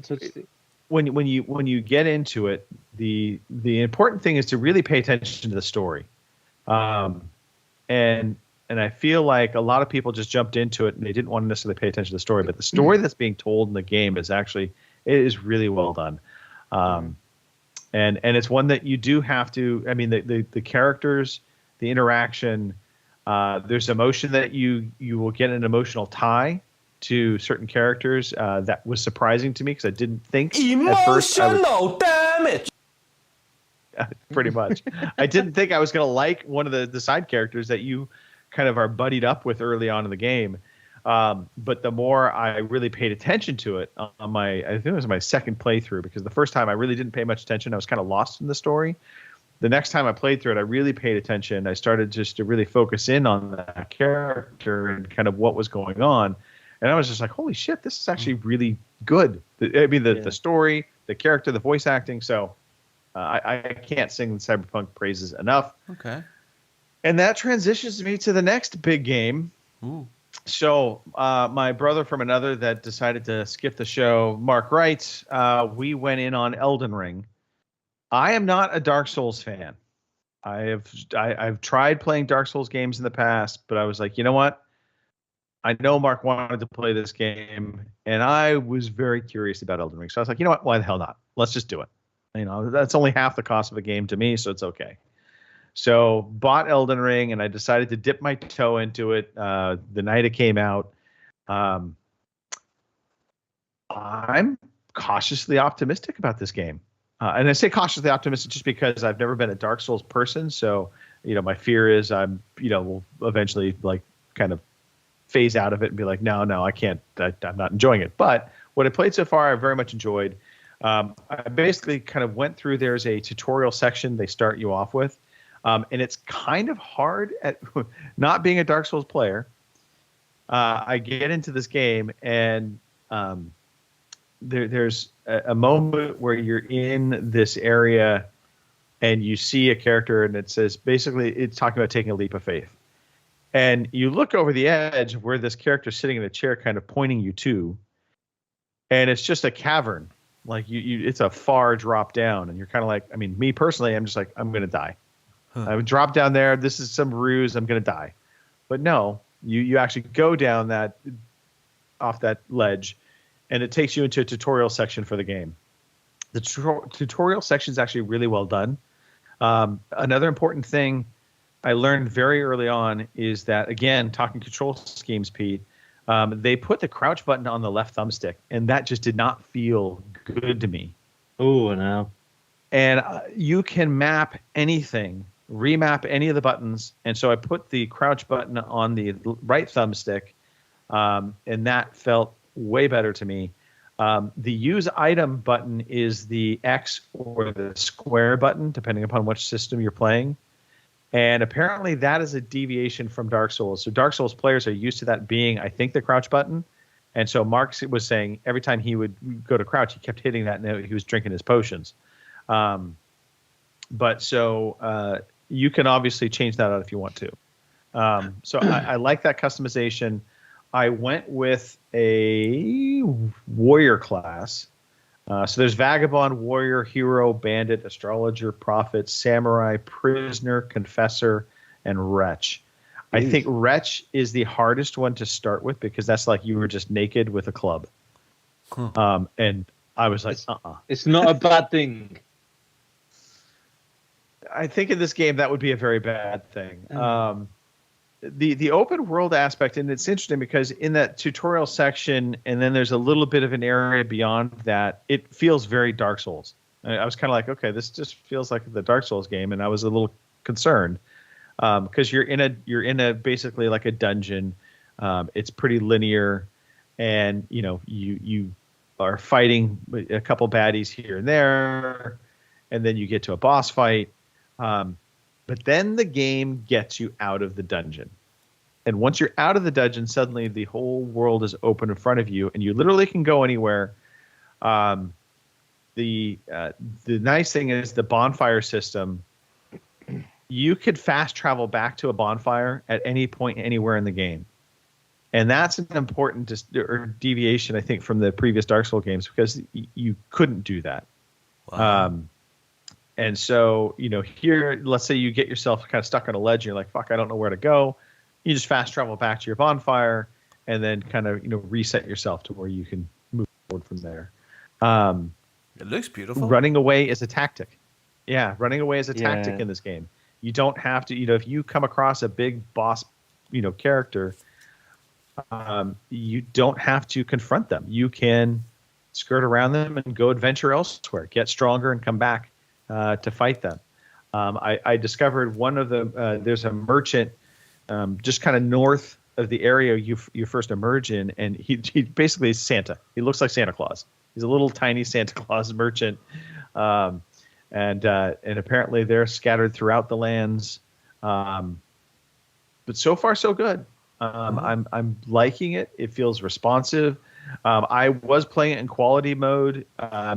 [SPEAKER 3] touched it.
[SPEAKER 2] When you get into it, the important thing is to really pay attention to the story, and I feel like a lot of people just jumped into it and they didn't want to necessarily pay attention to the story. But the story that's being told in the game is really well done, and it's one that you do have to. I mean, the characters, the interaction, there's emotion that you will get an emotional tie to certain characters that was surprising to me because I didn't think
[SPEAKER 6] Emotional damage.
[SPEAKER 2] Pretty much. I didn't think I was going to like one of the side characters that you kind of are buddied up with early on in the game. But the more I really paid attention to it on I think it was my second playthrough, because the first time I really didn't pay much attention. I was kind of lost in the story. The next time I played through it, I really paid attention. I started just to really focus in on that character and kind of what was going on. And I was just like, holy shit, this is actually really good. The story, the character, the voice acting. So I can't sing the Cyberpunk praises enough.
[SPEAKER 1] Okay.
[SPEAKER 2] And that transitions me to the next big game.
[SPEAKER 1] Ooh.
[SPEAKER 2] So my brother from another that decided to skip the show, Mark Wright, we went in on Elden Ring. I am not a Dark Souls fan. I've tried playing Dark Souls games in the past, but I was like, you know what? I know Mark wanted to play this game, and I was very curious about Elden Ring. So I was like, you know what? Why the hell not? Let's just do it. That's only half the cost of a game to me, so it's okay. So bought Elden Ring, and I decided to dip my toe into it the night it came out. I'm cautiously optimistic about this game. And I say cautiously optimistic just because I've never been a Dark Souls person. So, my fear is will eventually kind of phase out of it and be like, no, I can't, I'm not enjoying it. But what I played so far, I very much enjoyed. I basically kind of went through, there's a tutorial section they start you off with. And it's kind of hard at not being a Dark Souls player. I get into this game and there's a moment where you're in this area and you see a character and it says, basically it's talking about taking a leap of faith. And you look over the edge where this character's sitting in a chair kind of pointing you to, and it's just a cavern. Like it's a far drop down, and you're kind of like, I mean, me personally, I'm just like, I'm going to die. I would drop down there. This is some ruse. I'm going to die. But no, you actually go down off that ledge, and it takes you into a tutorial section for the game. The tutorial section is actually really well done. Another important thing I learned very early on is that, again, talking control schemes, Pete, they put the crouch button on the left thumbstick, and that just did not feel good to me.
[SPEAKER 3] Oh, no. And
[SPEAKER 2] you can map anything, remap any of the buttons, and so I put the crouch button on the right thumbstick, and that felt way better to me. The use item button is the X or the square button, depending upon which system you're playing. And apparently that is a deviation from Dark Souls. So Dark Souls players are used to that being, I think, the crouch button. And so Mark was saying every time he would go to crouch, he kept hitting that, and he was drinking his potions. But so you can obviously change that out if you want to. So I like that customization. I went with a warrior class. So there's Vagabond, Warrior, Hero, Bandit, Astrologer, Prophet, Samurai, Prisoner, Confessor, and Wretch. I think Wretch is the hardest one to start with because that's like you were just naked with a club. And I was like,
[SPEAKER 3] It's not a bad thing.
[SPEAKER 2] I think in this game that would be a very bad thing. The open world aspect, and it's interesting because in that tutorial section, and then there's a little bit of an area beyond that, it feels very Dark Souls. I was kind of like, okay, this just feels like the Dark Souls game, and I was a little concerned because you're in a basically like a dungeon. It's pretty linear, and you are fighting a couple baddies here and there, and then you get to a boss fight. But then the game gets you out of the dungeon. And once you're out of the dungeon, suddenly the whole world is open in front of you, and you literally can go anywhere. The nice thing is the bonfire system. You could fast travel back to a bonfire at any point anywhere in the game. And that's an important deviation, I think, from the previous Dark Souls games because you couldn't do that. Wow. And so, here, let's say you get yourself kind of stuck on a ledge. And you're like, fuck, I don't know where to go. You just fast travel back to your bonfire and then kind of, reset yourself to where you can move forward from there.
[SPEAKER 1] It looks beautiful.
[SPEAKER 2] Running away is a tactic. Yeah, running away is a tactic in this game. You don't have to, if you come across a big boss, character, you don't have to confront them. You can skirt around them and go adventure elsewhere, get stronger and come back to fight them. I discovered one of the there's a merchant just kind of north of the area you first emerge in, and he basically is Santa. He looks like Santa Claus. He's a little tiny Santa Claus merchant, and apparently they're scattered throughout the lands. But so far so good. I'm liking it. It feels responsive. I was playing it in quality mode.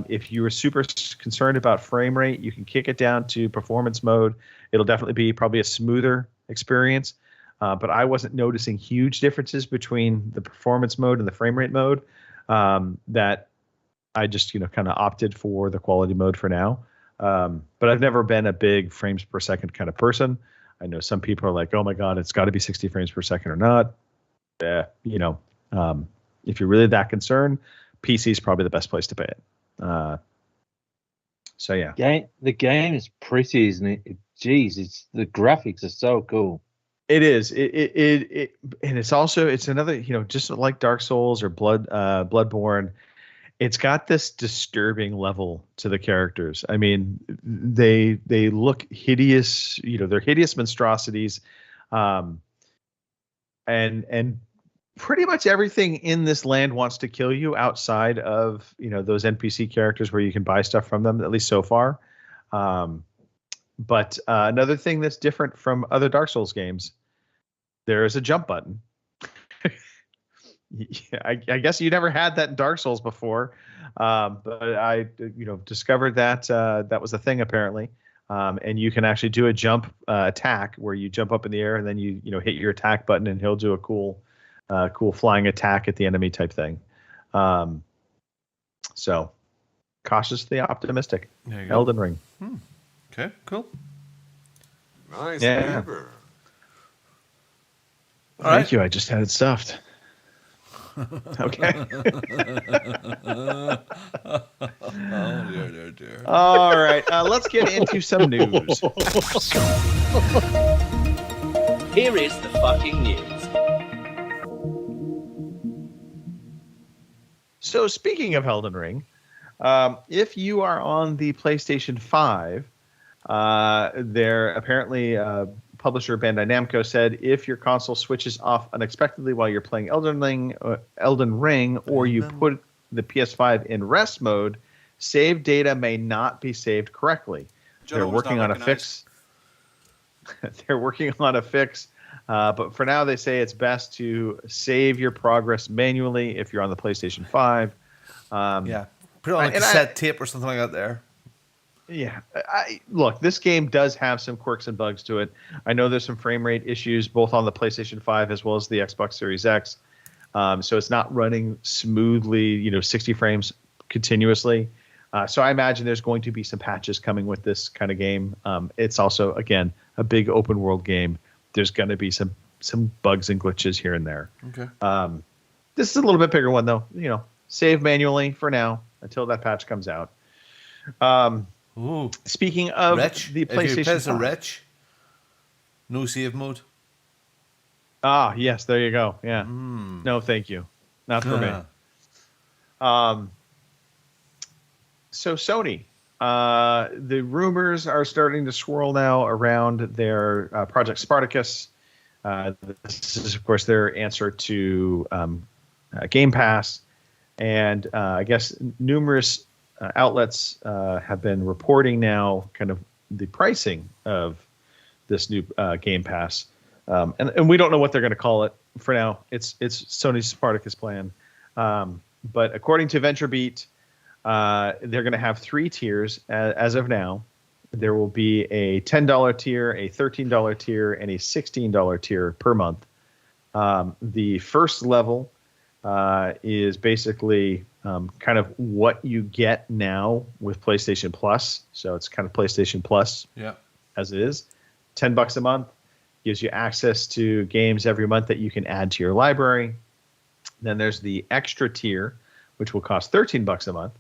[SPEAKER 2] If you were super concerned about frame rate, you can kick it down to performance mode. It'll definitely be probably a smoother experience. But I wasn't noticing huge differences between the performance mode and the frame rate mode. That I just kind of opted for the quality mode for now. But I've never been a big frames per second kind of person. I know some people are like, oh my God, it's got to be 60 frames per second or not. If you're really that concerned, PC is probably the best place to pay it. So yeah.
[SPEAKER 3] The game is pretty, isn't it? Jeez, the graphics are so cool.
[SPEAKER 2] It is. And it's another, just like Dark Souls or Bloodborne, it's got this disturbing level to the characters. I mean, they look hideous, they're hideous monstrosities. And pretty much everything in this land wants to kill you outside of, those NPC characters where you can buy stuff from them, at least so far. But another thing that's different from other Dark Souls games, there is a jump button. Yeah, I guess you never had that in Dark Souls before, but I discovered that that was a thing apparently, and you can actually do a jump attack where you jump up in the air and then you hit your attack button and he'll do a cool flying attack at the enemy type thing. So cautiously optimistic.
[SPEAKER 1] There you go.
[SPEAKER 2] Elden Ring.
[SPEAKER 1] Okay, cool.
[SPEAKER 8] Nice
[SPEAKER 2] Yeah.
[SPEAKER 8] paper.
[SPEAKER 2] Thank you. I just had it stuffed. Okay.
[SPEAKER 1] Dear.
[SPEAKER 2] All right. Let's get into some news.
[SPEAKER 7] Here is the fucking news.
[SPEAKER 2] So speaking of Elden Ring, if you are on the PlayStation 5, there apparently publisher Bandai Namco said if your console switches off unexpectedly while you're playing Elden Ring, or you put the PS5 in rest mode, save data may not be saved correctly. They're working on a fix. They're working on a fix, but for now they say it's best to save your progress manually if you're on the PlayStation 5.
[SPEAKER 1] Yeah, put it on a cassette tape or something like that there.
[SPEAKER 2] Yeah, look, this game does have some quirks and bugs to it. I know there's some frame rate issues both on the PlayStation 5 as well as the Xbox Series X. So it's not running smoothly, 60 frames continuously. So I imagine there's going to be some patches coming with this kind of game. It's also, again, a big open world game. There's going to be some bugs and glitches here and there.
[SPEAKER 1] Okay.
[SPEAKER 2] This is a little bit bigger one, though. Save manually for now until that patch comes out.
[SPEAKER 1] Ooh.
[SPEAKER 2] Speaking of
[SPEAKER 1] Wretch.
[SPEAKER 2] the
[SPEAKER 1] If you
[SPEAKER 2] PlayStation
[SPEAKER 1] press a
[SPEAKER 2] 5.
[SPEAKER 1] Wretch, no save mode.
[SPEAKER 2] Ah, yes, there you go. Yeah. No, thank you. Not for me. So Sony, the rumors are starting to swirl now around their Project Spartacus. This is, of course, their answer to Game Pass. And I guess numerous outlets have been reporting now kind of the pricing of this new Game Pass. And we don't know what they're going to call it for now. It's Sony's Spartacus plan. But according to VentureBeat, they're going to have 3 tiers as of now. There will be a $10 tier, a $13 tier, and a $16 tier per month. The first level is basically kind of what you get now with PlayStation Plus. So it's kind of PlayStation Plus as it is. $10 a month gives you access to games every month that you can add to your library. Then there's the extra tier, which will cost $13 a month.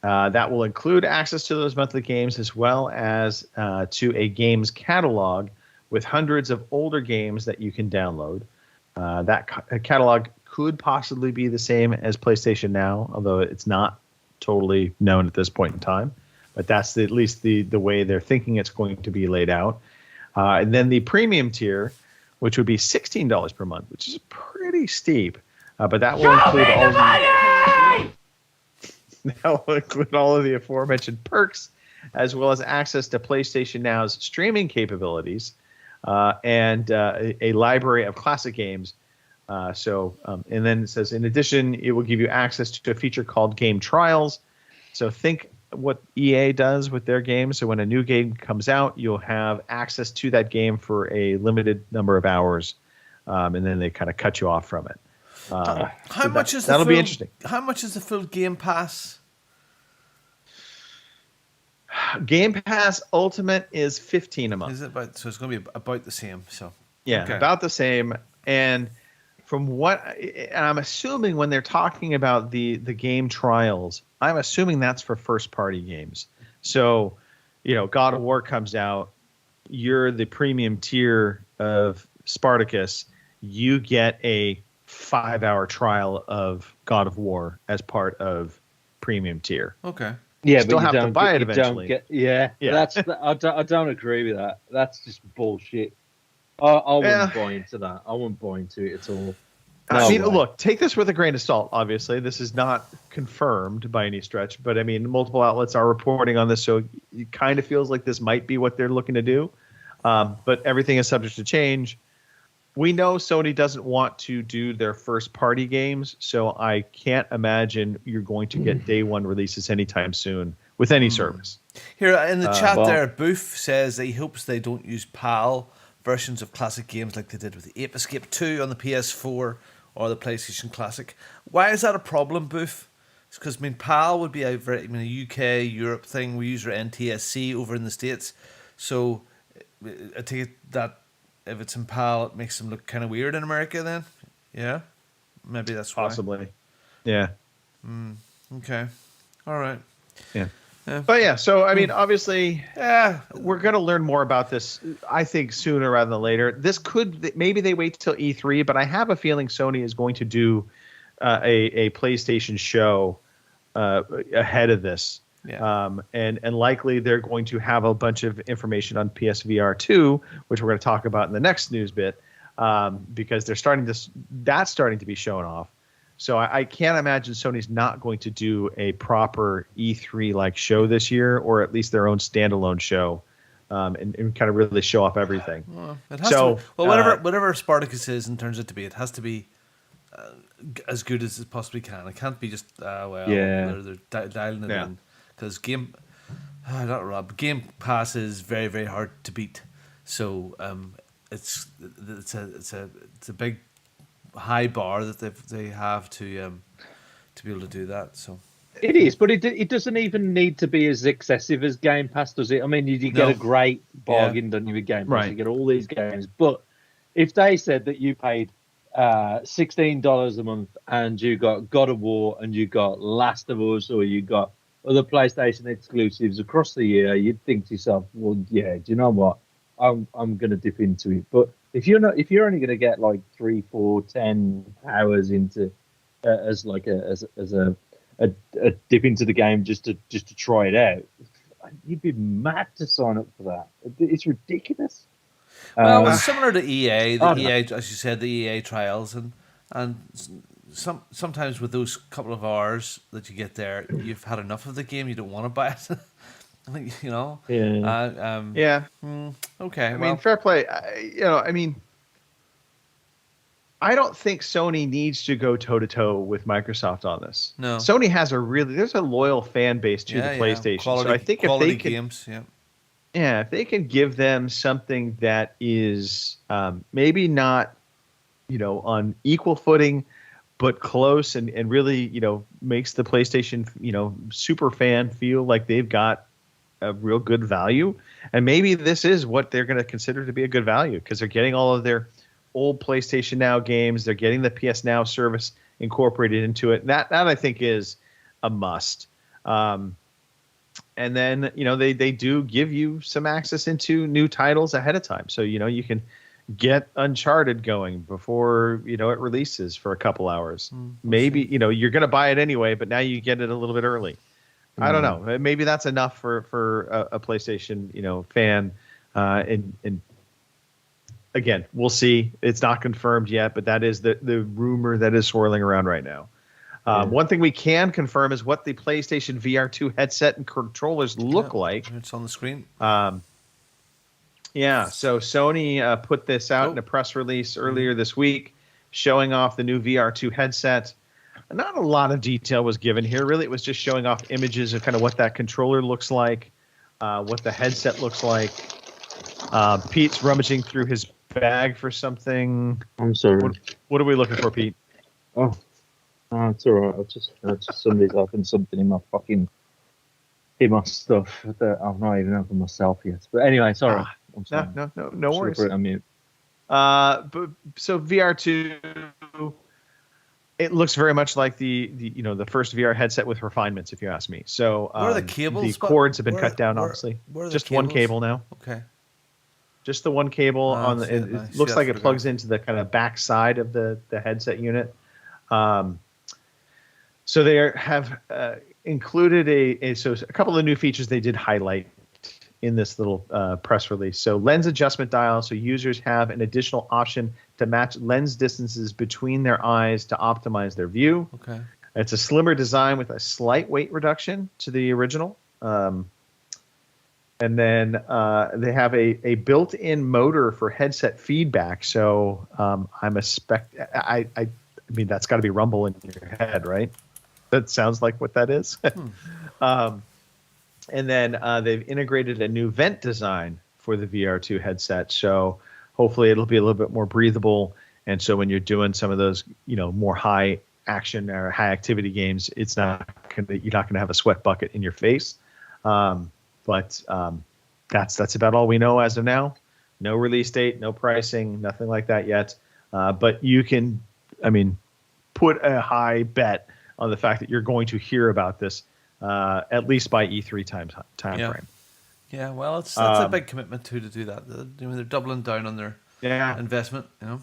[SPEAKER 2] That will include access to those monthly games as well as to a games catalog with hundreds of older games that you can download. That catalog could possibly be the same as PlayStation Now, although it's not totally known at this point in time. But that's at least the way they're thinking it's going to be laid out. And then the premium tier, which would be $16 per month, which is pretty steep. But that will include all of the aforementioned perks, as well as access to PlayStation Now's streaming capabilities and a library of classic games. And then it says, in addition, it will give you access to a feature called Game Trials. So think what EA does with their games. So when a new game comes out, you'll have access to that game for a limited number of hours, and then they kind of cut you off from it.
[SPEAKER 1] How much is
[SPEAKER 2] that'll be interesting.
[SPEAKER 1] How much is the full Game Pass?
[SPEAKER 2] Game Pass Ultimate is $15 a month.
[SPEAKER 1] Is it about? So it's going to be about the same. So
[SPEAKER 2] yeah,
[SPEAKER 1] okay.
[SPEAKER 2] About the same. And and I'm assuming when they're talking about the game trials, I'm assuming that's for first party games. So, God of War comes out, you're the premium tier of Spartacus, you get a 5-hour trial of God of War as part of premium tier.
[SPEAKER 1] Okay.
[SPEAKER 3] Yeah,
[SPEAKER 2] Still
[SPEAKER 3] but you
[SPEAKER 2] have to
[SPEAKER 3] don't
[SPEAKER 2] buy
[SPEAKER 3] get-
[SPEAKER 2] it
[SPEAKER 3] you don't
[SPEAKER 2] eventually.
[SPEAKER 3] get- yeah. I don't agree with that. That's just bullshit. I wouldn't buy into that. I wouldn't buy into it at all.
[SPEAKER 2] I mean,
[SPEAKER 3] way.
[SPEAKER 2] look, take this with a grain of salt. Obviously, this is not confirmed by any stretch, but I mean, multiple outlets are reporting on this, so it kind of feels like this might be what they're looking to do. But everything is subject to change. we know Sony doesn't want to do their first party games, so I can't imagine you're going to get day one releases anytime soon with any service.
[SPEAKER 1] Here in the chat
[SPEAKER 2] well-
[SPEAKER 1] there, Boof says that he hopes they don't use PAL versions of classic games like they did with Ape Escape 2 on the PS4 or the PlayStation Classic. Why is that a problem, Boof? It's because, PAL would be a UK, Europe thing. We use our NTSC over in the States. So I take it that if it's in PAL, it makes them look kind of weird in America then? Yeah? Maybe that's why.
[SPEAKER 2] Possibly. Yeah.
[SPEAKER 1] Okay. All right.
[SPEAKER 2] Yeah.
[SPEAKER 1] Yeah.
[SPEAKER 2] But yeah, so I mean, obviously, we're going to learn more about this, I think, sooner rather than later. This could, maybe they wait till E3, but I have a feeling Sony is going to do a PlayStation show ahead of this.
[SPEAKER 1] Yeah.
[SPEAKER 2] And likely they're going to have a bunch of information on PSVR 2, which we're going to talk about in the next news bit, because that's starting to be shown off. So I can't imagine Sony's not going to do a proper E3 like show this year, or at least their own standalone show, and kind of really show off everything.
[SPEAKER 1] Well, it has to be, whatever Spartacus is and turns out to be, it has to be as good as it possibly can. It can't be just they're dialing it in, because Game Pass is very, very hard to beat. So it's a big high bar that they have to be able to do that. So
[SPEAKER 3] it is, but it doesn't even need to be as excessive as Game Pass, does it? I mean, you get a great bargain, don't you, with Game Pass?
[SPEAKER 2] Right.
[SPEAKER 3] You get all these games, but if they said that you paid $16 a month and you got God of War and you got Last of Us or you got other PlayStation exclusives across the year, you'd think to yourself, well, yeah, do you know what? I'm going to dip into it. But if you're only going to get like 3, 4, 10 hours into as a dip into the game just to try it out, you'd be mad to sign up for that. It's ridiculous.
[SPEAKER 1] Well, it's similar to EA. EA, as you said, the EA trials, and sometimes with those couple of hours that you get there, you've had enough of the game. You don't want to buy it. I think, you know.
[SPEAKER 3] Yeah.
[SPEAKER 2] Yeah.
[SPEAKER 1] Okay.
[SPEAKER 2] I mean, fair play. I don't think Sony needs to go toe to toe with Microsoft on this.
[SPEAKER 1] No.
[SPEAKER 2] Sony has there's a loyal fan base to the PlayStation.
[SPEAKER 1] Quality,
[SPEAKER 2] so I think if they could,
[SPEAKER 1] games,
[SPEAKER 2] if they can give them something that is maybe not, on equal footing, but close and really, makes the PlayStation, super fan feel like they've got a real good value. And maybe this is what they're going to consider to be a good value, because they're getting all of their old PlayStation Now games. They're getting the PS Now service incorporated into it. That I think is a must. And then, they do give you some access into new titles ahead of time. So, you can get Uncharted going before, it releases for a couple hours. Maybe, you're going to buy it anyway, but now you get it a little bit early. I don't know. Maybe that's enough for a PlayStation, fan. And again, we'll see. It's not confirmed yet, but that is the rumor that is swirling around right now. One thing we can confirm is what the PlayStation VR 2 headset and controllers look like.
[SPEAKER 1] It's on the screen.
[SPEAKER 2] So Sony put this out in a press release earlier this week, showing off the new VR 2 headset. Not a lot of detail was given here. Really, it was just showing off images of kind of what that controller looks like, what the headset looks like. Pete's rummaging through his bag for something.
[SPEAKER 3] I'm sorry.
[SPEAKER 2] What are we looking for, Pete?
[SPEAKER 3] Oh, it's all right. I've just somebody's opened something in my stuff that I've not even opened myself yet. But anyway, sorry. I'm sorry.
[SPEAKER 2] No worries.
[SPEAKER 3] Put it on mute.
[SPEAKER 2] So VR 2, it looks very much like the first VR headset with refinements, if you ask me. So
[SPEAKER 1] where are the cables?
[SPEAKER 2] The cords have been cut down, obviously. Just one cable now.
[SPEAKER 1] Okay.
[SPEAKER 2] Just the one cable on the. It looks like it plugs into the kind of back side of the headset unit. So they have included a couple of new features they did highlight in this little press release. So lens adjustment dial, so users have an additional option to match lens distances between their eyes to optimize their view.
[SPEAKER 1] Okay.
[SPEAKER 2] It's a slimmer design with a slight weight reduction to the original. And then they have a built-in motor for headset feedback. So I mean, that's got to be rumble in your head, right? That sounds like what that is. And then they've integrated a new vent design for the VR2 headset. So hopefully it'll be a little bit more breathable. And so when you're doing some of those, more high action or high activity games, you're not going to have a sweat bucket in your face. But that's about all we know as of now. No release date, no pricing, nothing like that yet. But you can, put a high bet on the fact that you're going to hear about this at least by E3 time frame.
[SPEAKER 1] Yeah, well, that's a big commitment to do that. They're doubling down on their investment.
[SPEAKER 2] No,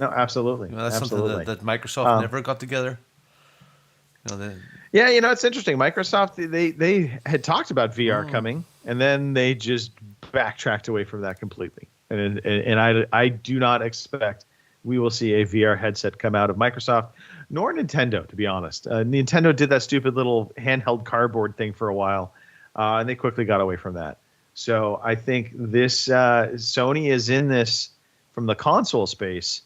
[SPEAKER 2] absolutely.
[SPEAKER 1] That's
[SPEAKER 2] absolutely.
[SPEAKER 1] something that Microsoft never got together.
[SPEAKER 2] It's interesting. Microsoft they had talked about VR coming, and then they just backtracked away from that completely. And I do not expect we will see a VR headset come out of Microsoft, nor Nintendo, to be honest. Nintendo did that stupid little handheld cardboard thing for a while, and they quickly got away from that. So I think this Sony is in this from the console space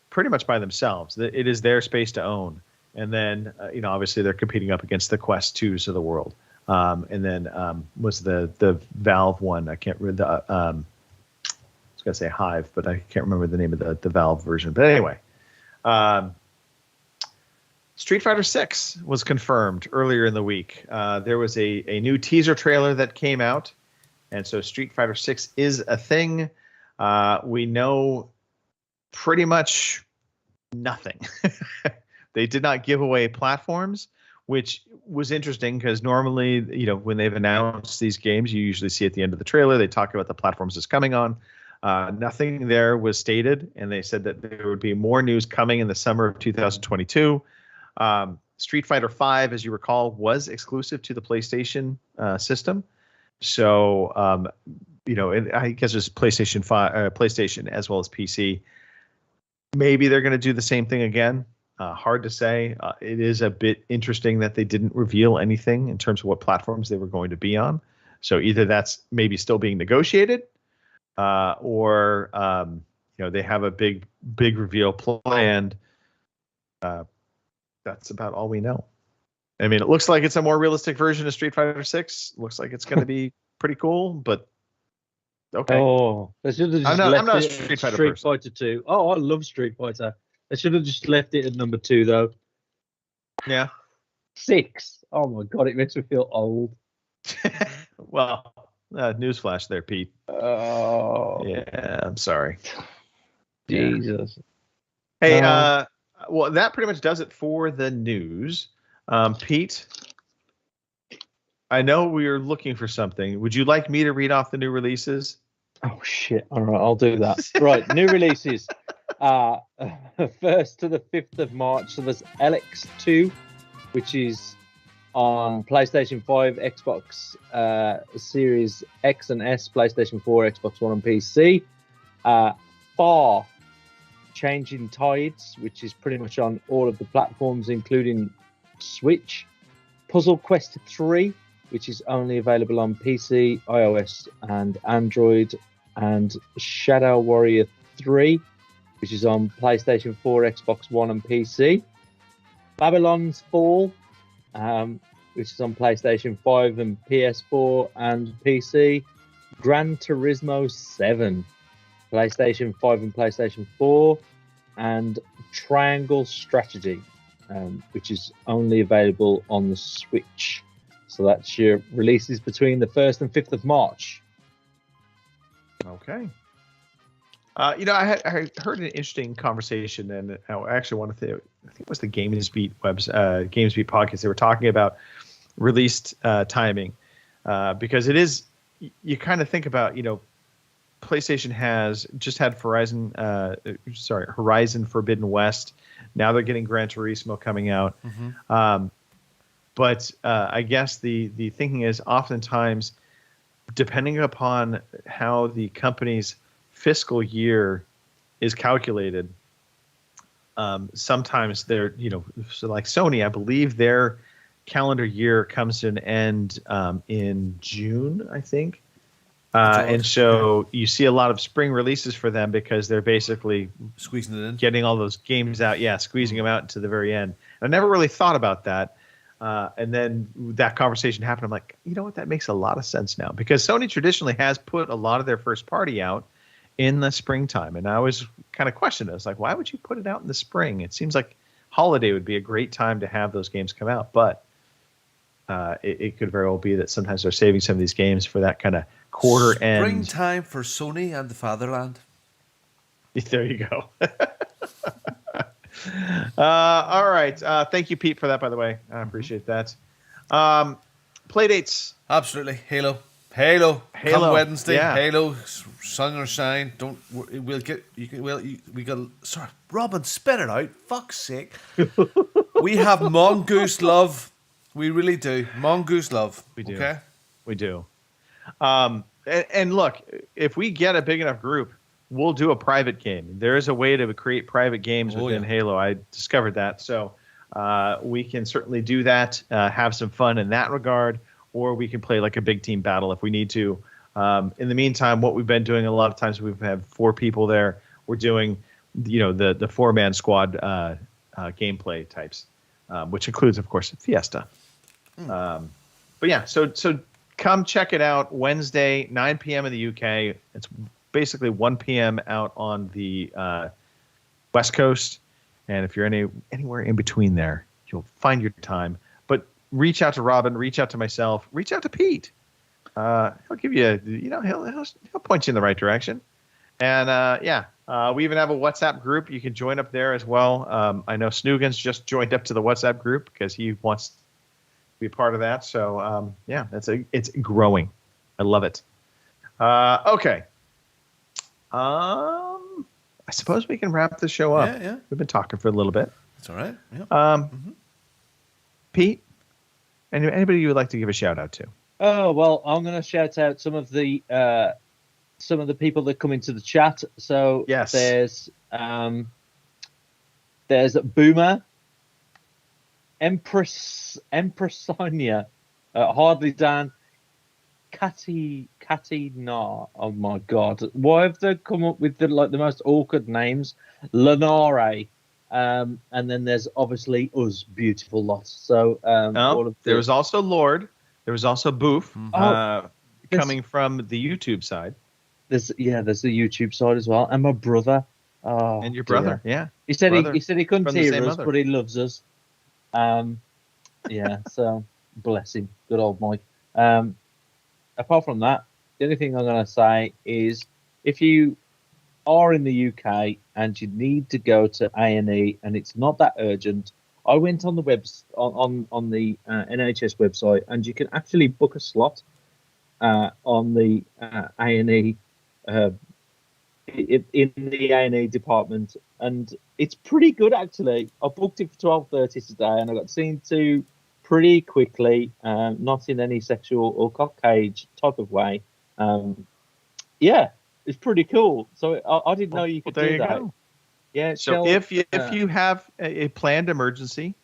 [SPEAKER 2] pretty much by themselves. It is their space to own. And then, obviously they're competing up against the Quest 2s of the world. And then was the Valve one. I can't remember I was going to say Hive, but I can't remember the name of the Valve version. But anyway, Street Fighter 6 was confirmed earlier in the week. There was a new teaser trailer that came out. And so Street Fighter 6 is a thing. We know pretty much nothing. They did not give away platforms, which was interesting because normally, when they've announced these games, you usually see at the end of the trailer, they talk about the platforms it's coming on. Nothing there was stated, and they said that there would be more news coming in the summer of 2022. Street Fighter V, as you recall, was exclusive to the PlayStation system. So, I guess it's PlayStation 5, PlayStation as well as PC. Maybe they're going to do the same thing again. Hard to say. It is a bit interesting that they didn't reveal anything in terms of what platforms they were going to be on. So either that's maybe still being negotiated, or they have a big reveal planned. That's about all we know. I mean, it looks like it's a more realistic version of Street Fighter 6. Looks like it's going to be pretty cool, but okay.
[SPEAKER 3] Oh, they should have just
[SPEAKER 2] I'm
[SPEAKER 3] left
[SPEAKER 2] not a
[SPEAKER 3] it
[SPEAKER 2] Street
[SPEAKER 3] at
[SPEAKER 2] Fighter
[SPEAKER 3] Street
[SPEAKER 2] person.
[SPEAKER 3] Fighter 2. Oh, I love Street Fighter. They should have just left it at number 2, though.
[SPEAKER 2] Yeah.
[SPEAKER 3] 6. Oh my god, it makes me feel old.
[SPEAKER 2] Well, newsflash there, Pete.
[SPEAKER 3] Oh,
[SPEAKER 2] Yeah, I'm sorry.
[SPEAKER 3] Jesus.
[SPEAKER 2] Hey, well, that pretty much does it for the news. Pete, I know we are looking for something. Would you like me to read off the new releases?
[SPEAKER 3] Oh shit! All right, I'll do that. Right, new releases. 1st to the 5th of March. So there's LX2, which is on PlayStation 5, Xbox Series X and S, PlayStation 4, Xbox One, and PC. Far Changing Tides, which is pretty much on all of the platforms, including Switch. Puzzle Quest 3, which is only available on PC, iOS, and Android. And Shadow Warrior 3, which is on PlayStation 4, Xbox One, and PC. Babylon's Fall, which is on PlayStation 5 and PS4 and PC. Gran Turismo 7, PlayStation 5 and PlayStation 4. And Triangle Strategy, which is only available on the Switch. So that's your releases between the 1st and 5th of March.
[SPEAKER 2] Okay. I heard an interesting conversation, and I actually wanted to. I think it was the GamesBeat GamesBeat podcast. They were talking about released timing, because it is. You kind of think about, PlayStation has just had Horizon Forbidden West. Now they're getting Gran Turismo coming out. Mm-hmm. But I guess the thinking is oftentimes, depending upon how the company's fiscal year is calculated, sometimes they're, so like Sony, I believe their calendar year comes to an end in June, I think. And so you see a lot of spring releases for them because they're basically
[SPEAKER 1] Squeezing it in.
[SPEAKER 2] getting all those games out. Yeah, squeezing them out to the very end. And I never really thought about that. And then that conversation happened. I'm like, you know what? That makes a lot of sense now because Sony traditionally has put a lot of their first party out in the springtime. And I always kind of questioned it. I was like, why would you put it out in the spring? It seems like holiday would be a great time to have those games come out. But it could very well be that sometimes they're saving some of these games for that kind of quarter end.
[SPEAKER 1] Springtime for Sony and the Fatherland.
[SPEAKER 2] There you go. All right. Thank you, Pete, for that, by the way. I appreciate that. Play dates.
[SPEAKER 1] Absolutely. Halo. Come Wednesday.
[SPEAKER 2] Yeah.
[SPEAKER 1] Halo, sun or shine. We'll get. You can. Well, we got. Sorry, Robin, spit it out. Fuck's sake. We have Mongoose love. We really do. Mongoose love.
[SPEAKER 2] We do.
[SPEAKER 1] Okay.
[SPEAKER 2] We do. And look, if we get a big enough group, we'll do a private game. There is a way to create private games within Halo. I discovered that. So we can certainly do that, have some fun in that regard, or we can play like a big team battle if we need to. In the meantime, what we've been doing a lot of times, we've had 4 people there. We're doing, the 4-man squad gameplay types, which includes, of course, Fiesta. But yeah, so come check it out Wednesday, 9 p.m. in the UK. It's basically 1 p.m. out on the West Coast. And if you're anywhere in between there, you'll find your time. But reach out to Robin, reach out to myself, reach out to Pete. He'll give you, he'll point you in the right direction. And we even have a WhatsApp group. You can join up there as well. I know Snoogan's just joined up to the WhatsApp group because he wants to be a part of that. So it's growing. I love it. Okay. I suppose we can wrap the show up.
[SPEAKER 1] Yeah.
[SPEAKER 2] We've been talking for a little bit.
[SPEAKER 1] That's all right. Yeah.
[SPEAKER 2] Pete, anybody you would like to give a shout out to?
[SPEAKER 3] Oh, well, I'm going to shout out some of the people that come into the chat. So
[SPEAKER 2] yes.
[SPEAKER 3] There's Boomer, Empressania, Hardly Dan, Catty Nar. Oh my God! Why have they come up with the most awkward names? Lenare, and then there's obviously us, beautiful lots. So
[SPEAKER 2] there was also Lord. There was also Boof, coming from the YouTube side.
[SPEAKER 3] There's the YouTube side as well, and my brother. Oh,
[SPEAKER 2] and your brother, yeah.
[SPEAKER 3] He said he couldn't hear us, but he loves us. So bless him, good old Mike. Apart from that, the only thing I'm going to say is if you are in the UK and you need to go to A&E and it's not that urgent, I went on the on the NHS website and you can actually book a slot on the A&E in the A&E department, and it's pretty good actually. I booked it for 12:30 today, and I got seen to pretty quickly, not in any sexual or cock cage type of way. It's pretty cool. So I didn't know you could do that. Go. Yeah.
[SPEAKER 2] So if you have a planned emergency,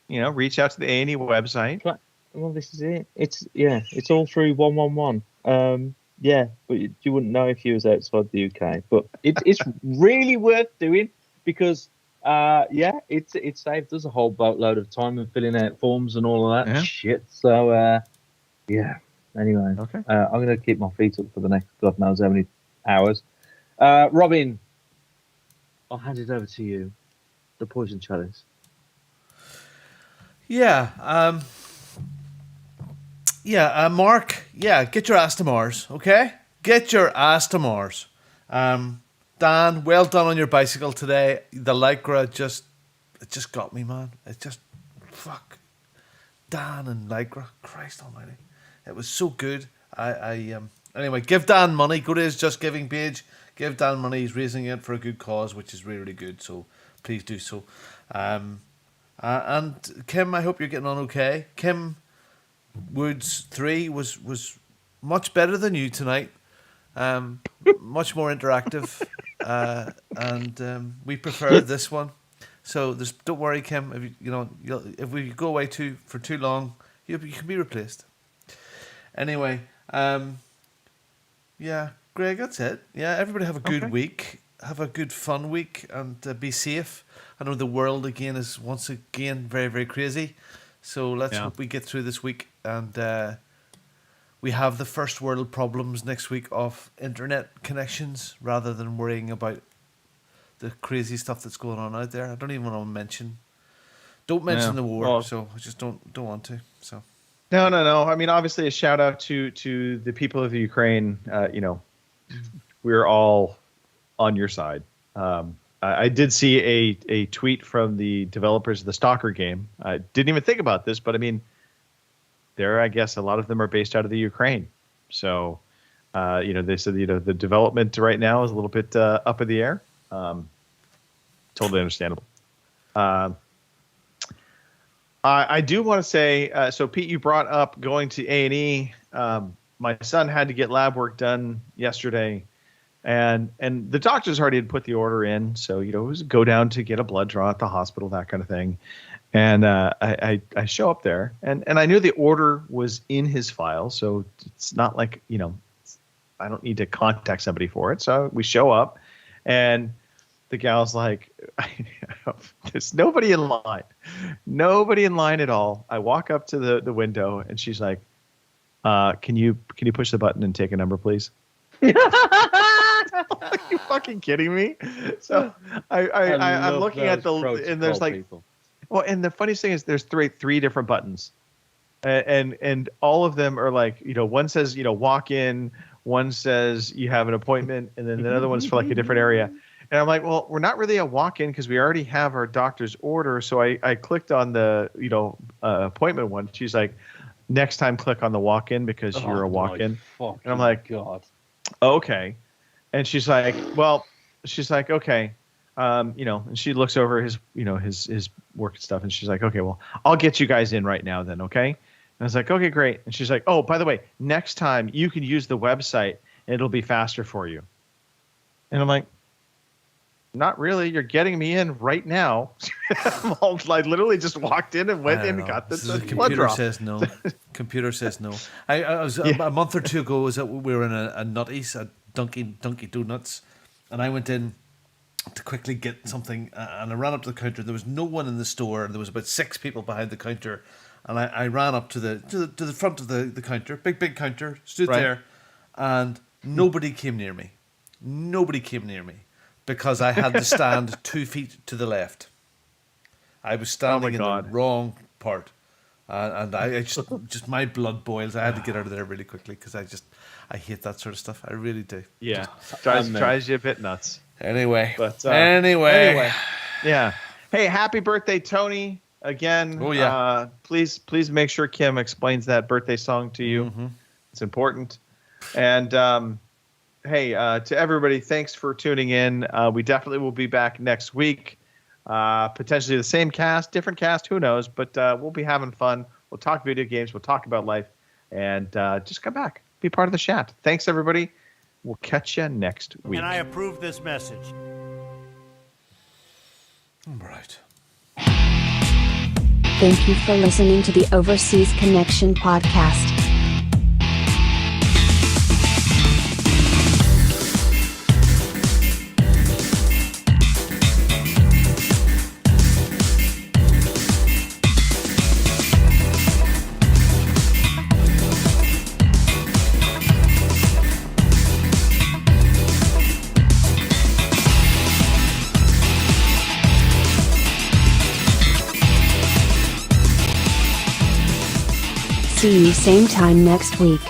[SPEAKER 2] reach out to the A&E website.
[SPEAKER 3] Well, this is it. It's all through 111. But you wouldn't know if you was outside the UK. But it's really worth doing because it saved us a whole boatload of time and filling out forms and all of that shit. So anyway, okay. I'm going to keep my feet up for the next God knows how many hours. Robin, I'll hand it over to you. The Poison Chalice.
[SPEAKER 1] Mark. Get your ass to Mars, okay? Get your ass to Mars. Dan, well done on your bicycle today. The Lycra it just got me, man. It just fuck. Dan and Lycra, Christ Almighty, it was so good. Anyway, give Dan money. Go to his Just Giving page. Give Dan money. He's raising it for a good cause, which is really, really good. So please do so. And Kim, I hope you're getting on okay. Kim Woods 3 was much better than you tonight. Much more interactive, and we prefer this one. So don't worry, Kim. If if we go away for too long, you can be replaced. Anyway, yeah, Greg, that's it. Yeah, everybody have a good week. Have a good fun week and be safe. I know the world again is once again very, very crazy. So let's hope we get through this week and we have the first world problems next week of internet connections rather than worrying about the crazy stuff that's going on out there. I don't even want to mention. Don't mention the war. So I just don't want to. So.
[SPEAKER 2] No. I mean, obviously, a shout out to the people of the Ukraine. We're all on your side. I did see a tweet from the developers of the Stalker game. I didn't even think about this, but I mean, I guess a lot of them are based out of the Ukraine. So, they said the development right now is a little bit up in the air. Totally understandable. I do want to say, so Pete, you brought up going to A&E. My son had to get lab work done yesterday, and the doctors already had put the order in. So, it was go down to get a blood draw at the hospital, that kind of thing. And I show up there, and I knew the order was in his file. So it's not like, I don't need to contact somebody for it. So we show up, and the gal's like, there's nobody in line. Nobody in line at all. I walk up to the window, and she's like, can you push the button and take a number, please? Are you fucking kidding me? So I'm looking at and there's like, people. Well, and the funniest thing is there's three different buttons, and all of them are like, one says, walk in, one says you have an appointment, and then the other one's for like a different area. And I'm like, well, we're not really a walk-in because we already have our doctor's order. So I clicked on the, appointment one. She's like, next time click on the walk-in because you're a walk-in. And I'm like, God, okay. And she's like, okay. And she looks over his work and stuff. And she's like, okay, well, I'll get you guys in right now then. Okay. And I was like, okay, great. And she's like, oh, by the way, next time you can use the website and it'll be faster for you. And I'm like, not really. You're getting me in right now. I literally just walked in and went in and got the blood draw.
[SPEAKER 1] Computer says no. I was a month or two ago. We were in a Nutty's, a Dunkin' Donuts, and I went in to quickly get something, and I ran up to the counter. There was no one in the store. There was about 6 people behind the counter, and I ran up to the front of the counter, big counter, stood there, and nobody came near me. Nobody came near me. Because I had to stand 2 feet to the left. I was standing in the wrong part. And I just my blood boils. I had to get out of there really quickly because I hate that sort of stuff. I really do.
[SPEAKER 2] Yeah. Drives you a bit nuts.
[SPEAKER 1] Anyway.
[SPEAKER 2] Anyway. Yeah. Hey, happy birthday, Tony. Again.
[SPEAKER 1] Oh, yeah.
[SPEAKER 2] Please make sure Kim explains that birthday song to you. Mm-hmm. It's important. And hey, to everybody, thanks for tuning in. We definitely will be back next week. Potentially the same cast, different cast, who knows? But we'll be having fun. We'll talk video games. We'll talk about life. And just come back. Be part of the chat. Thanks, everybody. We'll catch you next week.
[SPEAKER 9] And I approve this message.
[SPEAKER 1] All right.
[SPEAKER 11] Thank you for listening to the Overseas Connection podcast. See you same time next week.